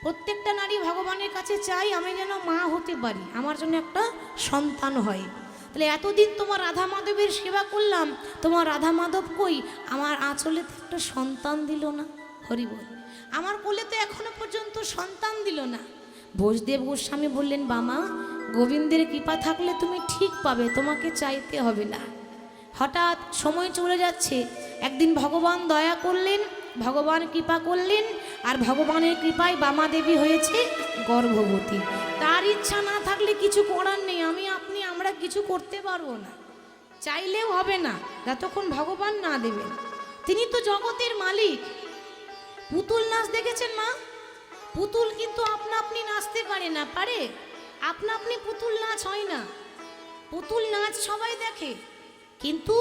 প্রত্যেকটা নারী ভগবানের কাছে চাই আমি যেন মা হতে পারি, আমার জন্য একটা সন্তান হয়। তাহলে এতদিন তোমার রাধা মাধবের সেবা করলাম, তোমার রাধা মাধব কই? আমার আঁচলে তো একটা সন্তান দিল না। হরি বল। আমার কোলে তো এখনো পর্যন্ত সন্তান দিল না। ভোজদেব গোস্বামী বললেন বামা, গোবিন্দের কৃপা থাকলে তুমি ঠিক পাবে, তোমাকে চাইতে হবে না। হঠাৎ সময় চলে যাচ্ছে, একদিন ভগবান দয়া করলেন, ভগবান কৃপা করলেন, আর ভগবানের কৃপায় বামা দেবী হয়েছে গর্ভবতী। তার ইচ্ছা না থাকলে কিছু করার নেই, আমি আপনি আমরা কিছু করতে পারবো না, চাইলেও হবে না যতক্ষণ ভগবান না দেবেন। তিনি তো জগতের মালিক। পুতুল নাচ দেখেছেন মা? পুতুল কিন্তু আপনা আপনি নাচতে পারে না, পারে? আপনা আপনি পুতুল নাচ হয় না। পুতুল নাচ সবাই দেখে, কিন্তু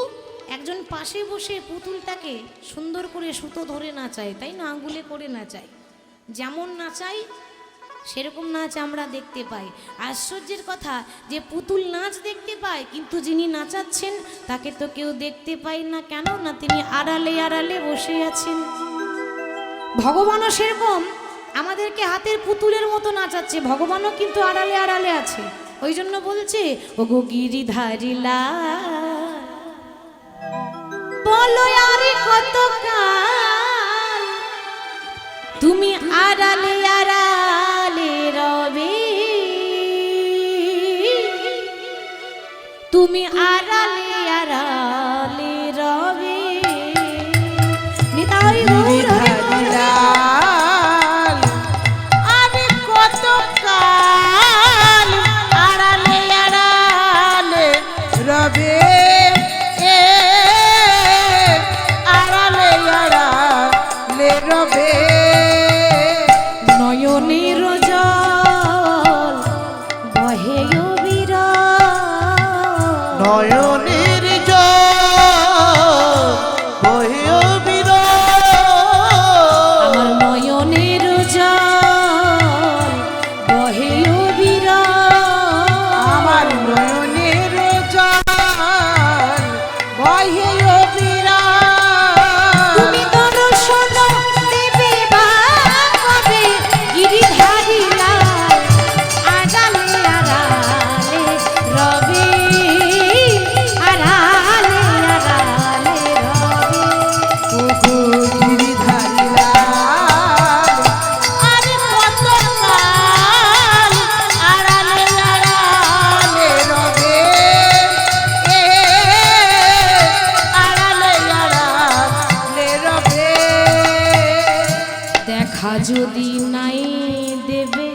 একজন পাশে বসে পুতুলটাকে সুন্দর করে সুতো ধরে নাচায়, তাই না? আঙ্গুলে করে নাচায়। যেমন নাচাই সেরকম নাচ আমরা দেখতে পাই। আশ্চর্যের কথা যে পুতুল নাচ দেখতে পায়, কিন্তু যিনি নাচাচ্ছেন তাকে তো কেউ দেখতে পায় না। কেন না? তিনি আড়ালে আড়ালে বসে আছেন। ভগবানও সেরকম আমাদেরকে হাতের পুতুলের মতো নাচাচ্ছে, ভগবানও কিন্তু আড়ালে আড়ালে আছে। ওই জন্য বলছে ও গো গিরিধারিলা বলো আরে কত কাল তুমি আড়ালে আড়ালে রবে, তুমি আড়ালে আড়ালে রবে। নিতাই গৌর হরি বল। আমি কত কাল আড়ালে আড়ালে রবে, আড়ালে আড়ালে রবে। নয়নের জল বহে অবিরল, নয়নের জল বহে অবিরল। আমার নয়নের জল বহে অবিরল, আমার নয়নের জল বহে অবিরাম। তুমি দর্শন দেবে বা কবে গিরিধারী লাল আড়ালে আড়ালে রবে, আড়ালে আড়ালে রবে। ওগো গিরিধারী লাল, আরে কত কাল আড়ালে আড়ালে রবে, আড়ালে আড়ালে রবে। দেখা যদি নাই দেবে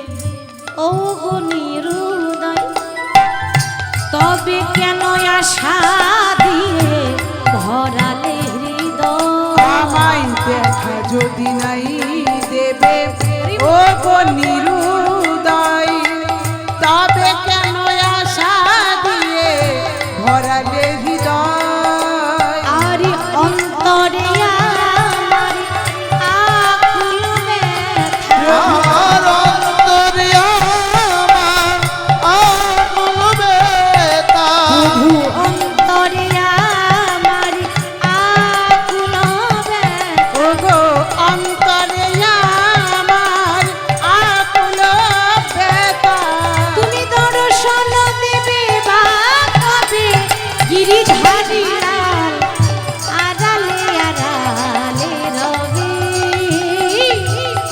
ও গো নিরুদয়, তবে কেন আশা দিয়ে ভরালে হৃদয়। আমায় দেখা যদি নাই দেবে ও গো নিরুদয়, তবে কেন আশা দিয়ে ভরালে হৃদয়। আরে অন্তরে আমার আকুল ব্যথা, আর অন্তরে আমার আকুল ব্যথা। প্রভু অন্তরে আমার আকুল ব্যথা। ওগো অন্তরে আমার আকুল ব্যথা। তুমি দর্শন দেবে বা কবে গিরিধারী লাল আড়ালে আড়ালে রবে,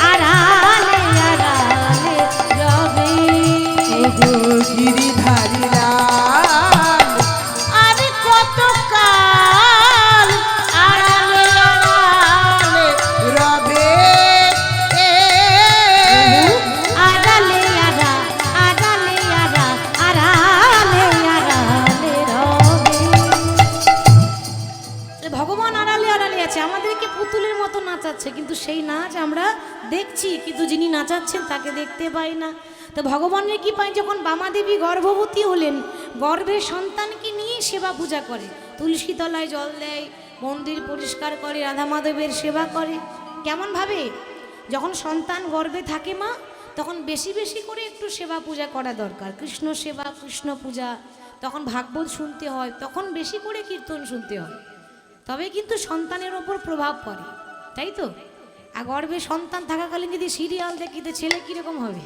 আড়ালে আড়ালে রবে। ওগো গিরিধারী লাল, আরে কত কাল আড়ালে আড়ালে রবে, আড়ালে আড়া আড়ালে আড়া আড়ালে আড়ালে রবে। ভগবান আড়ালে আড়ালে আছে, আমাদেরকে পুতুলের মতো নাচাচ্ছে, কিন্তু সেই নাচ আমরা দেখছি, কিন্তু যিনি নাচাচ্ছেন তাকে দেখতে পাই না। তো ভগবানের কি পাই, যখন বামা দেবী গর্ভবতী হলেন, গর্ভের সন্তানকে নিয়ে সেবা পূজা করে, তুলসী তলায় জল দেয়, মন্দির পরিষ্কার করে, রাধা মাধবের সেবা করে। কেমন ভাবে? যখন সন্তান গর্ভে থাকে মা, তখন বেশি বেশি করে একটু সেবা পূজা করা দরকার। কৃষ্ণ সেবা, কৃষ্ণ পূজা, তখন ভাগবত শুনতে হয়, তখন বেশি করে কীর্তন শুনতে হয়, তবে কিন্তু সন্তানের ওপর প্রভাব পড়ে, তাই তো? আর গর্ভে সন্তান থাকাকালীন যদি সিরিয়াল দেখি তো ছেলে কীরকম হবে?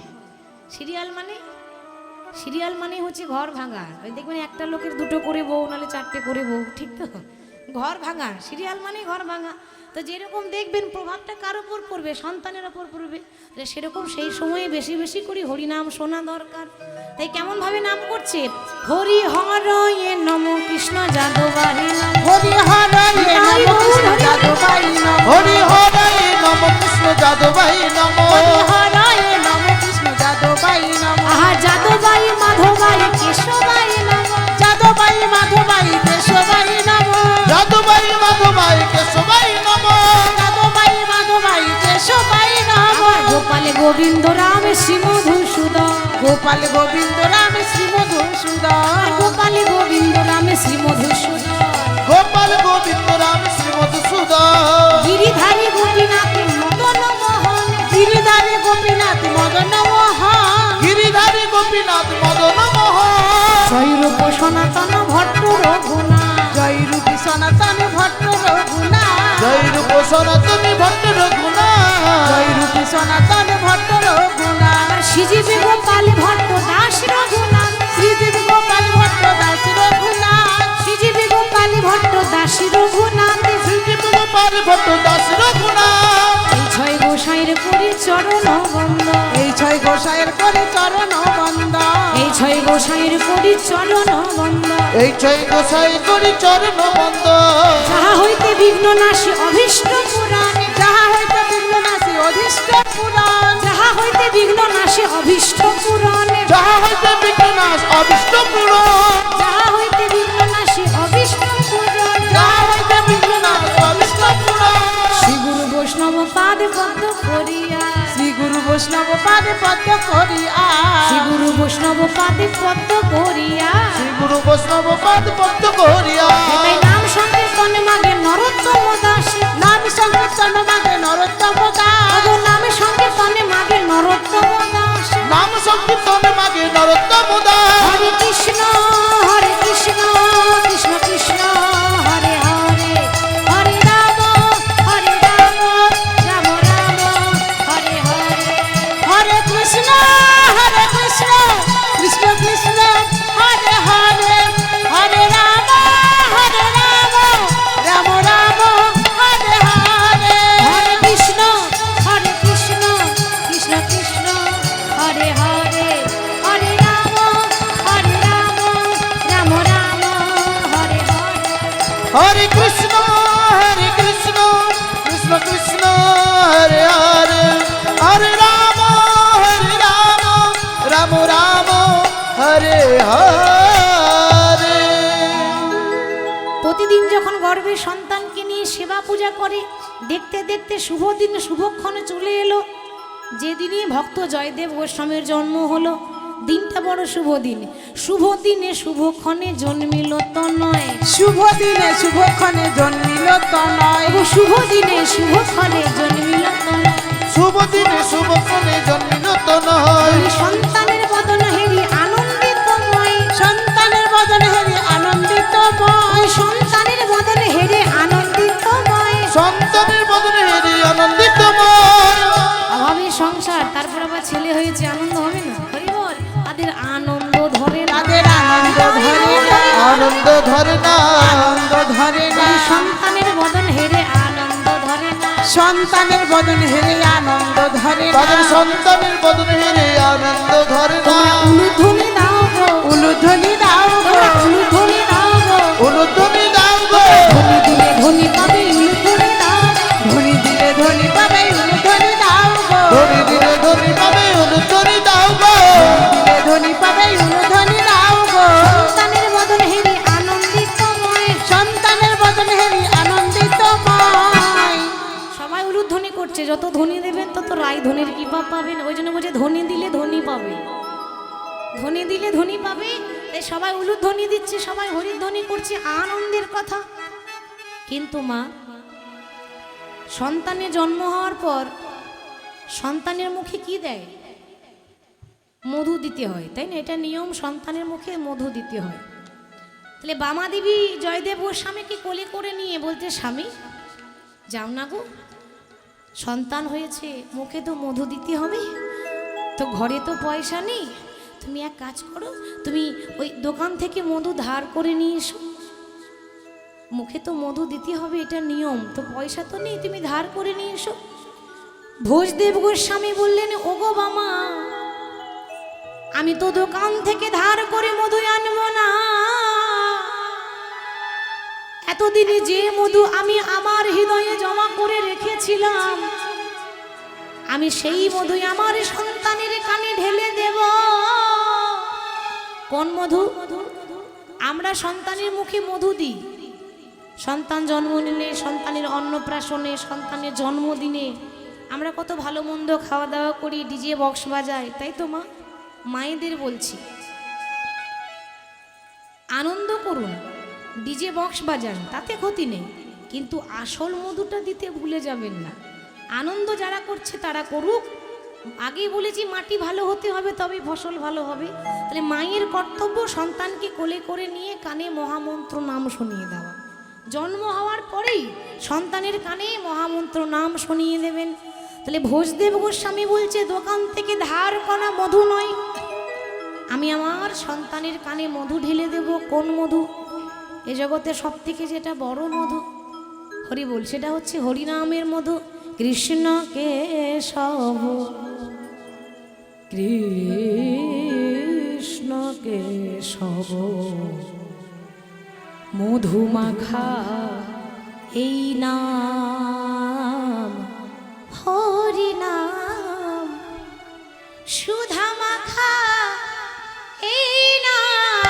সিরিয়াল মানে হচ্ছে ঘর ভাঙা। ওই দেখবেন একটা লোকের দুটো করে বউ, নাহলে চারটে করে বউ, ঠিক তো? ঘর ভাঙা, সিরিয়াল মানে ঘর ভাঙা। তো যেরকম দেখবেন প্রভাবটা কার ওপর পড়বে? সন্তানের ওপর পড়বে। সেরকম সেই সময়ে বেশি বেশি করে হরিনাম শোনা দরকার। তাই কেমন ভাবে নাম করছে? হরি হরয়ে নম কৃষ্ণ যাদবায় নম, হরি হরয়ে নম কৃষ্ণ যাদবায় নম, হরি হরে নম কৃষ্ণ যাদবাই নম, হরি হরয়ে নম কৃষ্ণ যাদবায় নম, আহা যাদবাই মাধবাই কেশবাই নম, যাদবায় মাধবায় কেশবায় নম, যাদবাই মাধবাই কেশবাই নম, যাদবায় মাধবায় কেশবায় নম, আবার গোপাল গোবিন্দ রাম শ্রী মধুসূদন, গোপাল গোবিন্দ রাম শ্রী মধুসূদন, গোপাল গোবিন্দ রাম শ্রী মধুসূদন, গোপাল গোবিন্দ রাম শ্রী মধুসূদন, গিরিধারী গোপীনাথ মদন মোহন, গিরিধারী গোপীনাথ মদন মোহন, গিরিধারী গোপীনাথ মদন মোহন, জয়রূপ সনাতন ভট্ট রঘুনাথ, জয় রূপী সনাতন ভট্ট রঘুনাথ, জয় রূপ সনাতনী ভট্ট রঘুনাথ, জয় রূপী সনাতন ভট্ট রঘুনাথ, শ্রীজীবী গোপাল ভট্ট দাস রঘুনাথ, শ্রীদেব গোপাল ভট্ট দাস রঘুনাথ, শ্রীজীবী গোপাল ভট্ট দাস রঘুনাথ, শ্রীজীব গোপাল ভট্ট দাস রঘুনাথ, এই ছয় গোসাইয়ের করি চরণ বন্দ, এই ছয় গোসাইয়ের করে চরণ বন্দ, এই ছয় গোসাইয়ের করি চরণ বন্দ, এই ছয় গোসাই করি চরণ বন্দ, যাহা হইতে বিঘ্ন নাশী অভীষ্ট পুরাণ, যাহা হইতে বিঘ্ন নাশী অধিষ্ঠ পুরাণ, যাহা হইতে বিঘ্ন নাশী অভীষ্ট পুরাণ, যাহা হইতে বিঘ্নাশ অবিষ্ট পূরণ, যাহা হইতে বিঘ্ন নাশী অভীষ্ট পুরাণ, যাহা হইতে বিঘ্নাশ অবিষ্ট পূরণ, শ্রী গুরু বৈষ্ণব পাদ পদ্ম করিয়া, শ্রী গুরু বৈষ্ণব পাদে পদ্ম করিয়া, শ্রী গুরু বৈষ্ণব পাদে পদ্ম করিয়া, শ্রী গুরু বৈষ্ণব পাদ পদ্ম করিয়া, তাই নাম সংকীর্তনে মাগে নরোত্তম দাস, নাম সংকীর্তন মাগে নরোত্তম দাস, নামে সংকীর্তনে মাগে নরোত্তম দাস, নাম সংকীর্তন মাগে নরোত্তম দাস, হরে কৃষ্ণ কৃষ্ণ কৃষ্ণ হরে হরে, হরে রাম রাম রাম হরে হরে, হরে কৃষ্ণ কৃষ্ণ কৃষ্ণ হরে হরে, হরে রাম রাম রাম হরে হরে, হরে কৃষ্ণ কৃষ্ণ কৃষ্ণ হরে হরে, হরে রাম রাম রাম হরে হরে, হরে কৃষ্ণ কৃষ্ণ কৃষ্ণ হরে হরে, হরে রাম রাম রাম হরে হরে। প্রতিদিন যখন গর্ভে সন্তানকে নিয়ে সেবা পূজা করে, দেখতে দেখতে শুভ দিন শুভক্ষণে চলে এলো। যেদিনই ভক্ত জয়দেব গোস্বামীর জন্ম হলো, দিনটা বড় শুভ দিন। শুভ দিনে শুভক্ষণে জন্মিল তো নয়, শুভ দিনে শুভক্ষণে জন্মিল তো নয়, ও শুভ দিনে শুভক্ষণে জন্মিল তো নয়, শুভ দিনে শুভক্ষণে জন্মিল তো নয়, ওই সন্তানের বদন হেরি আনন্দিতময়, সন্তানের বদনে হেরি আনন্দিতময়, ওই সন্তানের বদন হেরে আনন্দিতময়। সন্তানের বদনে হেরি আনন্দিতময়, অভাবে সংসার, তারপর আবার ছেলে হয়েছে, আনন্দ হবে না? হরি বল। তাদের আনন্দ ধরে না, তাদের আনন্দ ধরে না, আনন্দ ধরে না, আনন্দ ধরে না, ওই সন্তানের বদন হেরে আনন্দ ধরে না, সন্তানের বদন হেরে আনন্দ ধরে না, তাদের সন্তানের বদনে হেরি আনন্দ ধরে না, তোমরা উলুধ্বনি দাও গো, উলুধ্বনি দাও গো, তোমরা উলুধ্বনি দাও গো, উলুধ্বনি দাও গো, ধ্বনি দিলে ধ্বনি পাবে, উলুধ্বনি দাও, ধ্বনি দিলে ধ্বনি পাবে, উলুধ্বনি দাও গো, ধনি দিলে ধনি পাবে উলুধ্বনি দাও গো, দিলে ধ্বনি পাবে, উলুধ্বনি দাও গো, সন্তানের বদন হেরে আনন্দিতময়। সন্তানের বদন হেরি আনন্দিতময়। সবাই উলুধ্বনি করছে, যত ধ্বনি দেবেন তত রায় ধ্বনির কৃপা পাবেন। ওই জন্য বলছে ধ্বনি দিলে ধ্বনি পাবে, ধ্বনি দিলে ধ্বনি পাবে। তাই সবাই উলুধ্বনি দিচ্ছে, সবাই হরিধ্বনি করছে, আনন্দের কথা। কিন্তু মা, সন্তানের জন্ম হওয়ার পর সন্তানের মুখে কি দেয়? মধু দিতে হয়, তাই না? এটা নিয়ম, সন্তানের মুখে মধু দিতে হয়। তাহলে বামা দেবী জয়দেব গোস্বামীকে কোলে করে নিয়ে বলতে, স্বামী যাও না গো, সন্তান হয়েছে, মুখে তো মধু দিতে হবে, তো ঘরে তো পয়সা নেই, তুমি এক কাজ করো, তুমি ওই দোকান থেকে মধু ধার করে নিয়ে এসো, মুখে তো মধু দিতে হবে, এটা নিয়ম, তো পয়সা তো নেই, তুমি ধার করে নিয়ে এসো। ভোজদেব গোস্বামী বললেন, ওগো বামা, আমি তো দোকান থেকে ধার করে মধু আনবো না, এতদিনে যে মধু আমি আমার হৃদয়ে জমা করে রেখেছিলাম, আমি সেই মধু আমার সন্তানের কানে ঢেলে দেব। কোন মধু? আমরা সন্তানের মুখে মধু দিই, সন্তান জন্ম নিলে, সন্তানের অন্নপ্রাশনে, সন্তানের জন্মদিনে আমরা কত ভালো মন্দ খাওয়া দাওয়া করি, ডিজে বক্স বাজাই, তাই তো মা? মায়েদের বলছি, আনন্দ করুন, ডিজে বক্স বাজান, তাতে ক্ষতি নেই, কিন্তু আসল মধুটা দিতে ভুলে যাবেন না। আনন্দ যারা করছে তারা করুক, আগেই বলেছি মাটি ভালো হতে হবে, তবে ফসল ভালো হবে। তাহলে মায়ের কর্তব্য সন্তানকে কোলে করে নিয়ে কানে মহামন্ত্র নাম শুনিয়ে দেওয়া, জন্ম হওয়ার পরেই সন্তানের কানে মহামন্ত্র নাম শুনিয়ে দেবেন। তাহলে ভোজদেব গোস্বামী বলছে, দোকান থেকে ধার করা মধু নয়, আমি আমার সন্তানের কানে মধু ঢেলে দেব। কোন মধু? এ জগতে সব থেকে যেটা বড় মধু, হরি বল, সেটা হচ্ছে হরিনামের মধু। কৃষ্ণ কেশব, কৃষ্ণ কেশব, মধু মাখা এই নাম, হরি নাম, সুধা মাখা এই নাম,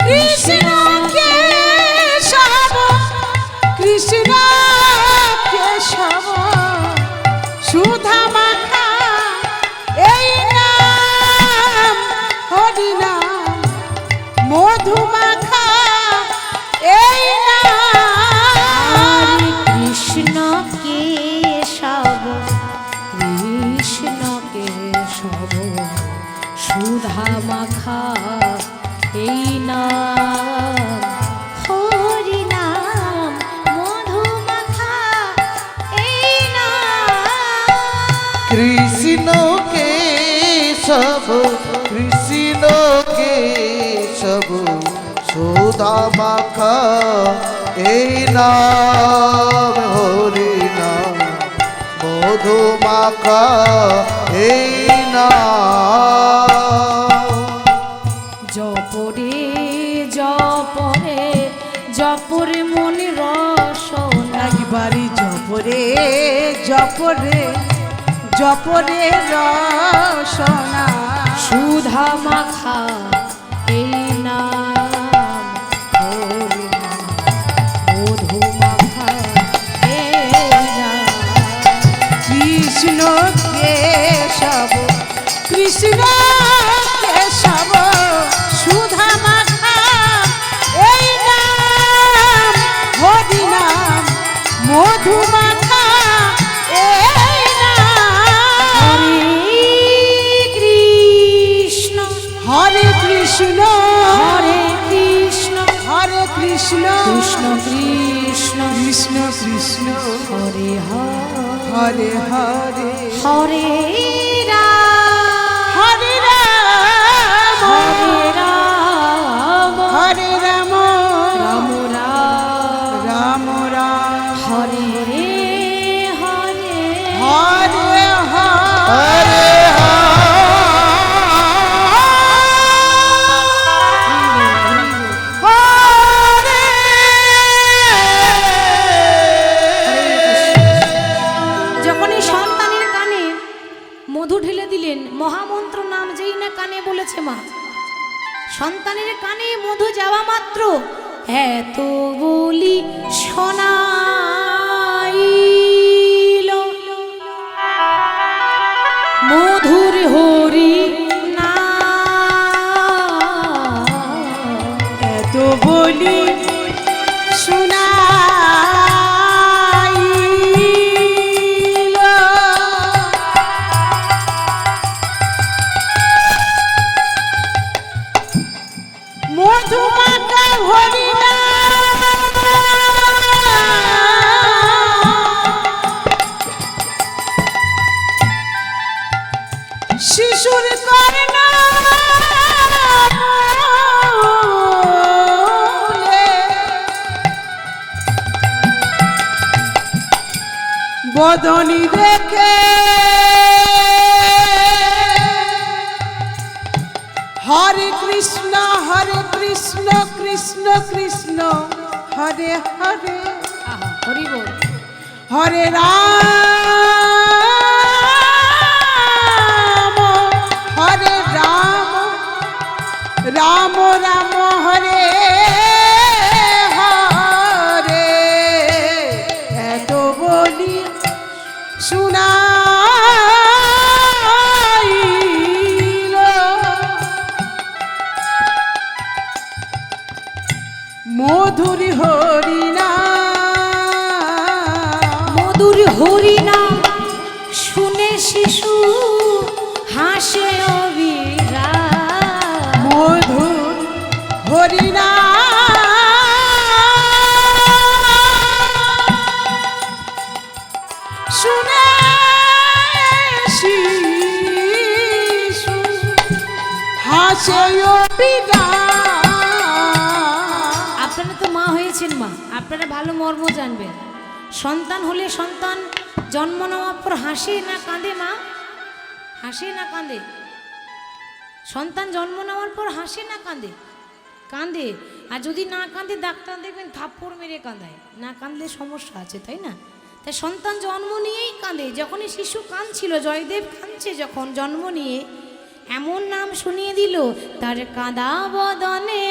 কৃষ্ণ কেশব, কৃষ্ণ কেশব, সুধা মাখা এই নাম, হরি নাম, মধু মাখা এই নাম। কৃষ্ণ কেশব, কৃষ্ণ কেশব, সুধা মাখা এই নাম, হরি নাম, মধু মাখা এই নাম। কৃষ্ণ কেশব, কৃষ্ণ কেশব, সুধা মাখা এই নাম, হরি নাম, মধু মাখা এই নাম। জপরে জপরে জপরে মনে রসনা, একবারে জপরে জপরে জপরে রসনা, সুধা মাখা এই নাম, হরি নাম, মধু মাখা এই নাম। কৃষ্ণ কেশব, কৃষ্ণ কেশব, সুধা মাখা এই নাম, হরি নাম, মধু মাখা এই নাম। হরে কৃষ্ণ, হরে কৃষ্ণ, হরে কৃষ্ণ, কৃষ্ণ কৃষ্ণ কৃষ্ণ, কৃষ্ণ কৃষ্ণ, হরে হরে হরে, হরে রাম, হরে রাম, হরে রাম, হরে রাম, রাম রাম, রাম রাম, হরে হরে, হরে হরে। হরে যখনই সন্তানের কানে মধু ঢেলে দিলেন, মহামন্ত্র নাম যেই না কানে বলেছে মা, সন্তানের কানে মধু যাওয়া মাত্র এত বলি শোনাইল, মধুর হরি নাম, এত বলি শোনাইল, বদনি দেখে হরে কৃষ্ণ কৃষ্ণ কৃষ্ণ হরে হরে আহা, হরি বল। হরে রাম হরে রাম রাম রাম হরে হরে এত বলি শুনাইল মধুরী হরিনা মধুর হরিনাম শুনে শিশু হাসে অবিরা। মধুর হরিনা শুনে শিশু হাসে অবিরা। আপনারা তো মা হয়েছেন মা, আপনারা ভালো মর্ম জানবেন। সন্তান হলে সন্তান জন্ম নেওয়ার পর হাসে না কাঁদে মা? হাসে না কাঁদে? সন্তান জন্ম নেওয়ার পর হাসে না কাঁদে? কাঁদে। আর যদি না কাঁদে ডাক্তার দেখবেন থাপ্পড় মেরে কাঁদায়। না কাঁদলে সমস্যা আছে, তাই না? তাই সন্তান জন্ম নিয়েই কাঁদে। যখনই শিশু কাঁদছিল, জয়দেব কাঁদছে যখন জন্ম নিয়ে, এমন নাম শুনিয়ে দিল তার কাঁদা বদনে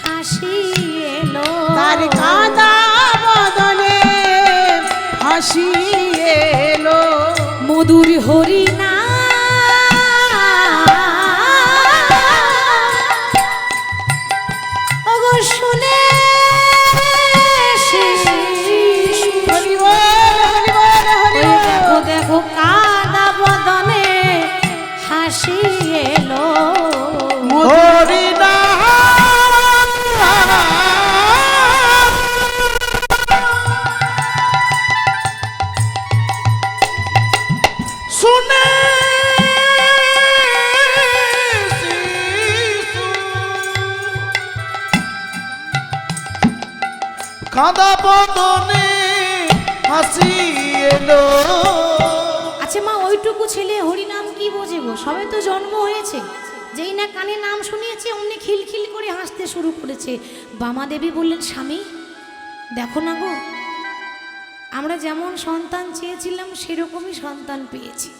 হাসি এলো। তার কাঁদা বদনে হাসি এলো মধুর হরিনা ওগো শুনে হরি বল হরি বল হরি বল। দেখো দেখো কাদা বদনে হাসি এলো। হরি নাম শুনে শিশু কাঁদা বদনে হাসি এলো। আচ্ছা মা, ওইটুকু ছেলে হরিনাম কি বোঝে গো? সবে তো জন্ম হয়েছে, যেই না কানে নাম শুনিয়েছে অমনি খিলখিল করে হাসতে শুরু করেছে। বামা দেবী বললেন, স্বামী দেখো না গো, আমরা যেমন সন্তান চেয়েছিলাম সেরকমই সন্তান পেয়েছি।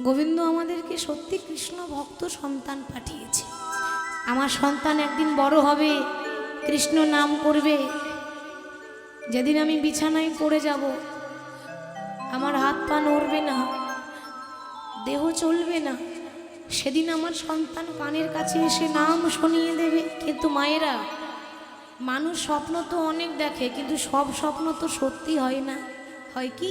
গোবিন্দ আমাদেরকে সত্যি কৃষ্ণ ভক্ত সন্তান পাঠিয়েছে। আমার সন্তান একদিন বড় হবে, কৃষ্ণ নাম করবে। যেদিন আমি বিছানায় পড়ে যাব, আমার হাত পা নড়বে না, দেহ চলবে না, সেদিন আমার সন্তান কানের কাছে এসে নাম শুনিয়ে দেবে। কিন্তু মায়েরা, মানুষ স্বপ্ন তো অনেক দেখে, কিন্তু সব স্বপ্ন তো সত্যি হয় না। হয় কি,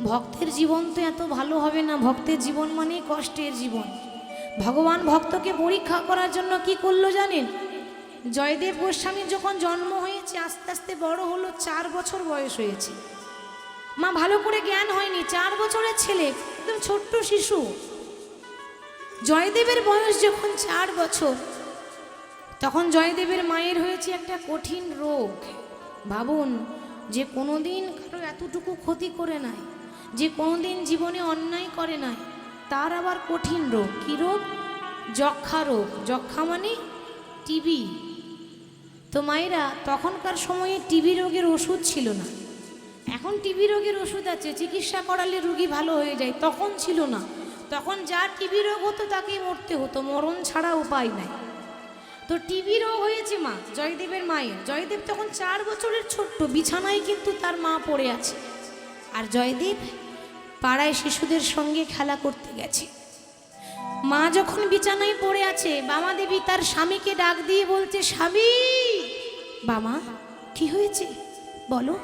ভক্তের জীবন তো এত ভালো হবে না। ভক্তের জীবন মানে কষ্টের জীবন। ভগবান ভক্তকে পরীক্ষা করার জন্য কি করলো জানেন? জয়দেব গোস্বামীর যখন জন্ম হয়েছে, আস্তে আস্তে বড় হলো, 4 বছর বয়স হয়েছে। মা ভালো করে জ্ঞান হয়নি, 4 বছরের ছেলে, একদম ছোট্ট শিশু। জয়দেবের বয়স যখন 4 বছর, তখন জয়দেবের মায়ের হয়েছে একটা কঠিন রোগ। ভাবুন, যে কোনোদিন কারো এতটুকু ক্ষতি করে নাই, যে কোনোদিন জীবনে অন্যায় করে নাই, তার আবার কঠিন রোগ। কী রোগ? যক্ষা রোগ। যক্ষা মানে টিবি। তো মায়েরা, তখনকার সময়ে টিবি রোগের ওষুধ ছিল না। এখন টিবি রোগের ওষুধ আছে, চিকিৎসা করালে রোগী ভালো হয়ে যায়। তখন ছিল না। তখন যার টিবি রোগ হতো তাকেই মরতে হতো, মরণ ছাড়া উপায় নাই। তো টিবি রোগ হয়েছে মা জয়দেবের মায়ের। জয়দেব তখন 4 বছরের ছোট্ট, বিছানায় কিন্তু তার মা পড়ে আছে। আর জয়দেব পাড়ায় শিশুদের সঙ্গে খেলা করতে গেছে। মা যখন বিছানায় পড়ে আছে, বামা দেবী তার স্বামীকে ডাক দিয়ে বলছে, স্বামী। বামা, কি হয়েছে বলো?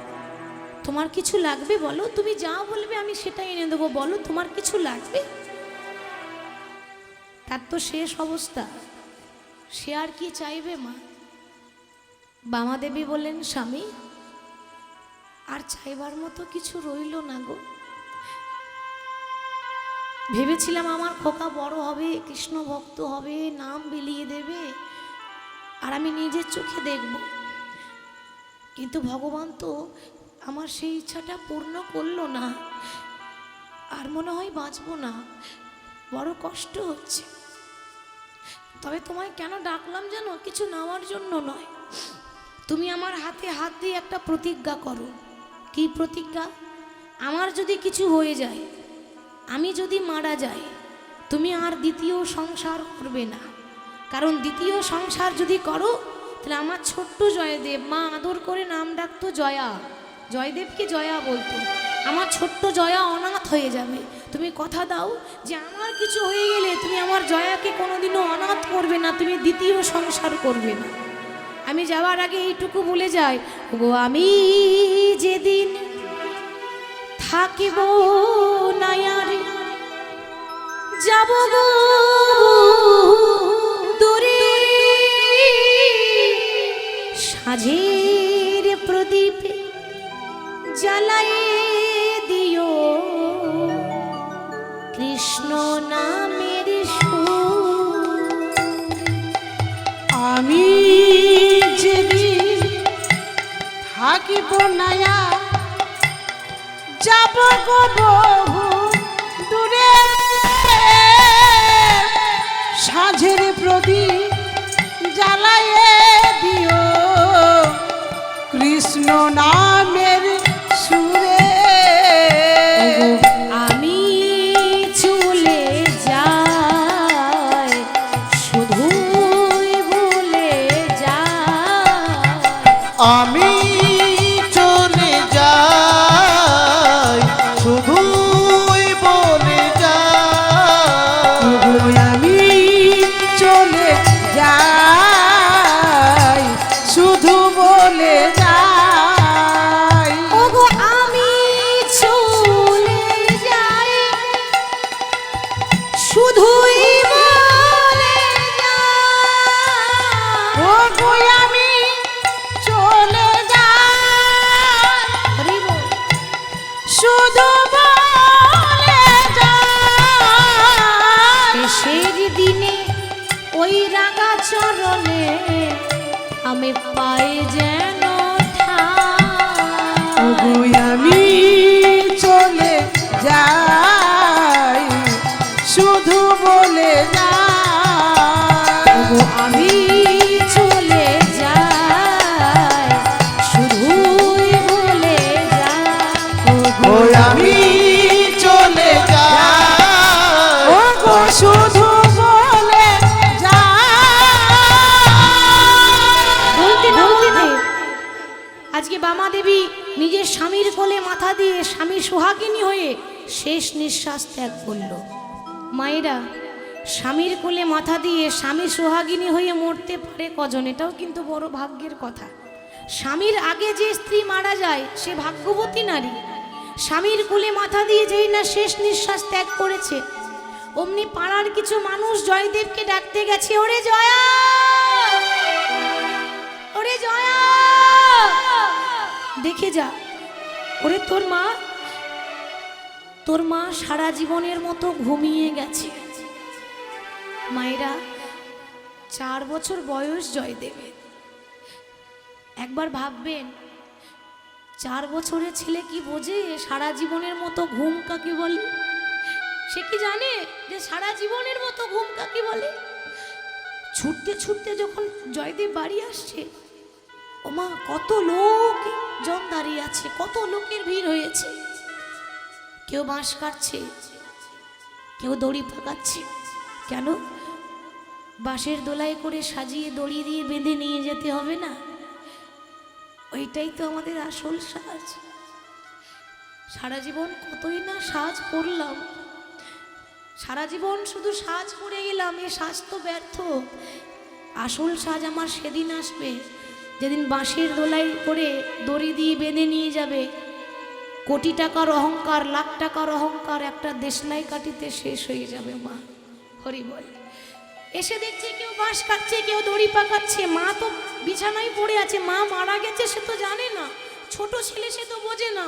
তোমার কিছু লাগবে বলো, তুমি যা বলবে আমি সেটাই এনে দেবো। বলো তোমার কিছু লাগবে। তার তো শেষ অবস্থা, সে আর কি চাইবে মা? বামা দেবী বললেন, স্বামী আর চাইবার মতো কিছু রইল না গো। ভেবেছিলাম আমার খোকা বড় হবে, কৃষ্ণ ভক্ত হবে, নাম বিলিয়ে দেবে, আর আমি নিজের চোখে দেখব। কিন্তু ভগবান তো আমার সেই ইচ্ছাটা পূর্ণ করলো না, আর মনে হয় বাঁচবো না, বড় কষ্ট হচ্ছে। তবে তোমায় কেন ডাকলাম জানো? কিছু নেওয়ার জন্য নয়, তুমি আমার হাতে হাত দিয়ে একটা প্রতিজ্ঞা করো। কি প্রতিজ্ঞা? আমার যদি কিছু হয়ে যায়, আমি যদি মারা যাই, তুমি আর দ্বিতীয় সংসার করবে না। কারণ দ্বিতীয় সংসার যদি করো, তাহলে আমার ছোট্ট জয়দেব, মা আদর করে নাম ডাকতো জয়া, জয়দেবকে জয়া বলতো, আমার ছোট্ট জয়া অনাথ হয়ে যাবে। তুমি কথা দাও যে আমার কিছু হয়ে গেলে তুমি আমার জয়াকে কোনোদিনও অনাথ করবে না, তুমি দ্বিতীয় সংসার করবে না। আমি যাওয়ার আগে এইটুকু বলে যাই, গো আমি যেদিন থাকিব না আর যাব গো দূরে, সাঁঝের প্রদীপ জ্বালায়ে দিও কৃষ্ণ নামের সুর। আমি যেদিন থাকিব না যাব গো বহু দূরে, সাঁঝের প্রদীপ জ্বালায়ে দিও কৃষ্ণ নামের সুরে। আমি চলে যাই শুধুই ভুলে যাই, আমি চলে যাই শুধুই বলে যাই, আমি চলে যাই শুধু বলে যাই। ওগো আমি চলে যাই শুধুই বলে যাই, ও গো আমি চলে যাই হরি বল। শুধু বলে যাই। শেষের দিনে ওই রাঙা চরণে আমি পাই যেন ঠাঁই। ওগো আমি চলে যাই শুধু বলে যাই। ওগো আমি চলে যাই শুধুই বলে যাই, ও আমি চলে যাই, ও গো শুধু বলে যাই। বলতে না বলতে আজকে বামা দেবী নিজের স্বামীর কোলে মাথা দিয়ে স্বামী সোহাগিনী হয়ে শেষ নিঃশ্বাস ত্যাগ করল। মায়েরা, স্বামীর কোলে মাথা দিয়ে স্বামী সোহাগিনী হয়ে মরতে পারে কজন? এটাও কিন্তু বড় ভাগ্যের কথা। স্বামীর আগে যে স্ত্রী মারা যায় সে ভাগ্যবতী নারী। স্বামীর কোলে মাথা দিয়ে যেই না শেষ নিঃশ্বাস ত্যাগ করেছে, অমনি পাড়ার কিছু মানুষ জয়দেবকে ডাকতে গেছে, ওরে জয়া, ওরে জয়া, দেখে যা, ওরে তোর মা সারা জীবনের মতো ঘুমিয়ে গেছে। মায়েরা, 4 বছর বয়স জয়দেবের। একবার ভাববেন, 4 বছরের ছেলে কি বোঝে সারা জীবনের মতো ঘুম কাকে বলে? সে কি জানে যে সারা জীবনের মতো ঘুম কাকে বলে? ছুটতে ছুটতে যখন জয়দেব বাড়ি আসছে, ওমা কত লোক জন দাঁড়িয়ে আছে, কত লোকের ভিড় হয়েছে। কেউ বাঁশ কাটছে, কেউ দড়ি পাকাচ্ছে। কেন? বাঁশের দোলায় করে সাজিয়ে দড়ি দিয়ে বেঁধে নিয়ে যেতে হবে না? ওইটাই তো আমাদের আসল সাজ। সারা জীবন কতই না সাজ করলাম, সারা জীবন শুধু সাজ করে গেলাম, এ সাজ তো ব্যর্থ। আসল সাজ আমার সেদিন আসবে যেদিন বাঁশের দোলায় করে দড়ি দিয়ে বেঁধে নিয়ে যাবে। কোটি টাকার অহংকার, লাখ টাকার অহংকার একটা দেশলাই কাটিতে শেষ হয়ে যাবে। মা হরি বল। এসে দেখছে কেউ বাঁশ কাটছে, কেউ দড়ি পাকাচ্ছে। মা তো বিছানায় পড়ে আছে, মা মারা গেছে সে তো জানে না, ছোট ছেলে সে তো বোঝে না।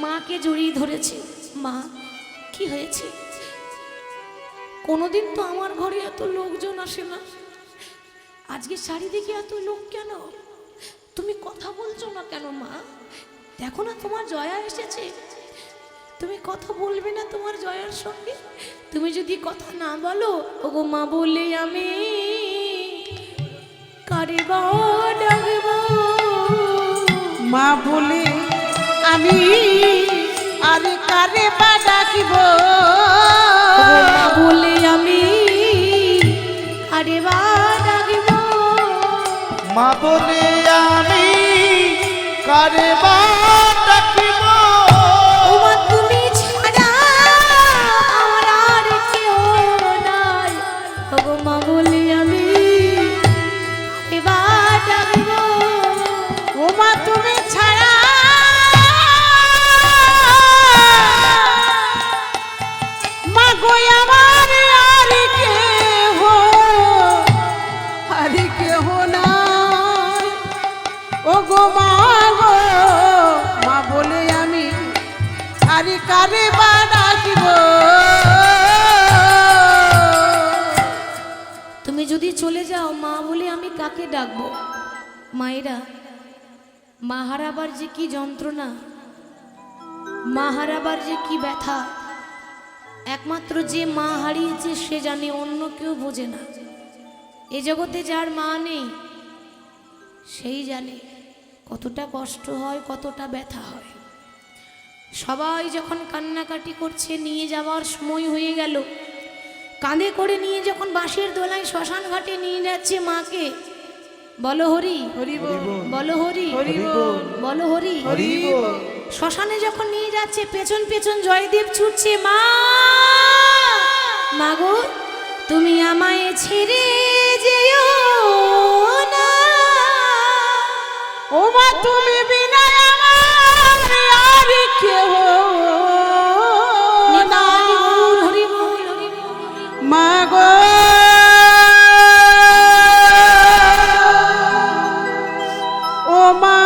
মাকে জড়িয়ে ধরেছে। মা, কি হয়েছে? কোনোদিন তো আমার ঘরে এত লোকজন আসে না, আজকে চারিদিকে এত লোক কেন? তুমি কথা বলছো না কেন মা? দেখো না তোমার জয়া এসেছে, তুমি কথা বলবে না তোমার জয়ার সঙ্গে? তুমি যদি কথা না বলো, ওগো মা বলে আমি কারে বা ডাকবো? মা বলে আমি আরে কারে বা ডাকিব? ওগো মা বলে আমি কারে বা ডাকবো? মা বলে আমি কারে বা ডাকিব? ও মা তুমি ছাড়া আমার আর কেউ নাই, ওগো মা বলে আমি কারে বা ডাকবো? ও মা তুমি ছাড়া মা গো আমার আর কেহ নাই। ও গো মা গো, মা বলে আমি আরে কারে বা ডাকিব? তুমি যদি চলে যাও, মা বলে আমি কাকে ডাকবো? মায়েরা, মা হারাবার যে কি যন্ত্রণা, মা হারাবার যে কি ব্যথা, একমাত্র যে মা হারিয়েছে সে জানে, অন্য কেউ বোঝে না। এ জগতে যার মা নেই সেই জানে কতটা কষ্ট হয়, কতটা ব্যথা হয়। সবাই যখন কান্নাকাটি করছে, নিয়ে যাওয়ার সময় হয়ে গেল, কাঁধে করে নিয়ে যখন বাঁশের দোলায় শ্মশান ঘাটে নিয়ে যাচ্ছে মাকে, বলো হরি, হরি বল, বলো হরি, হরি বল, বলো হরি। হরি বল। শ্মশানে যখন নিয়ে যাচ্ছে, পেছন পেছন জয়দেব ছুটছে, মা মাগো তুমি আমায় ছেড়ে যেও না। ও মা তুমি বিনা আমার আর কেহ নাই। হরি বল, হরি বল। মা গো ও মা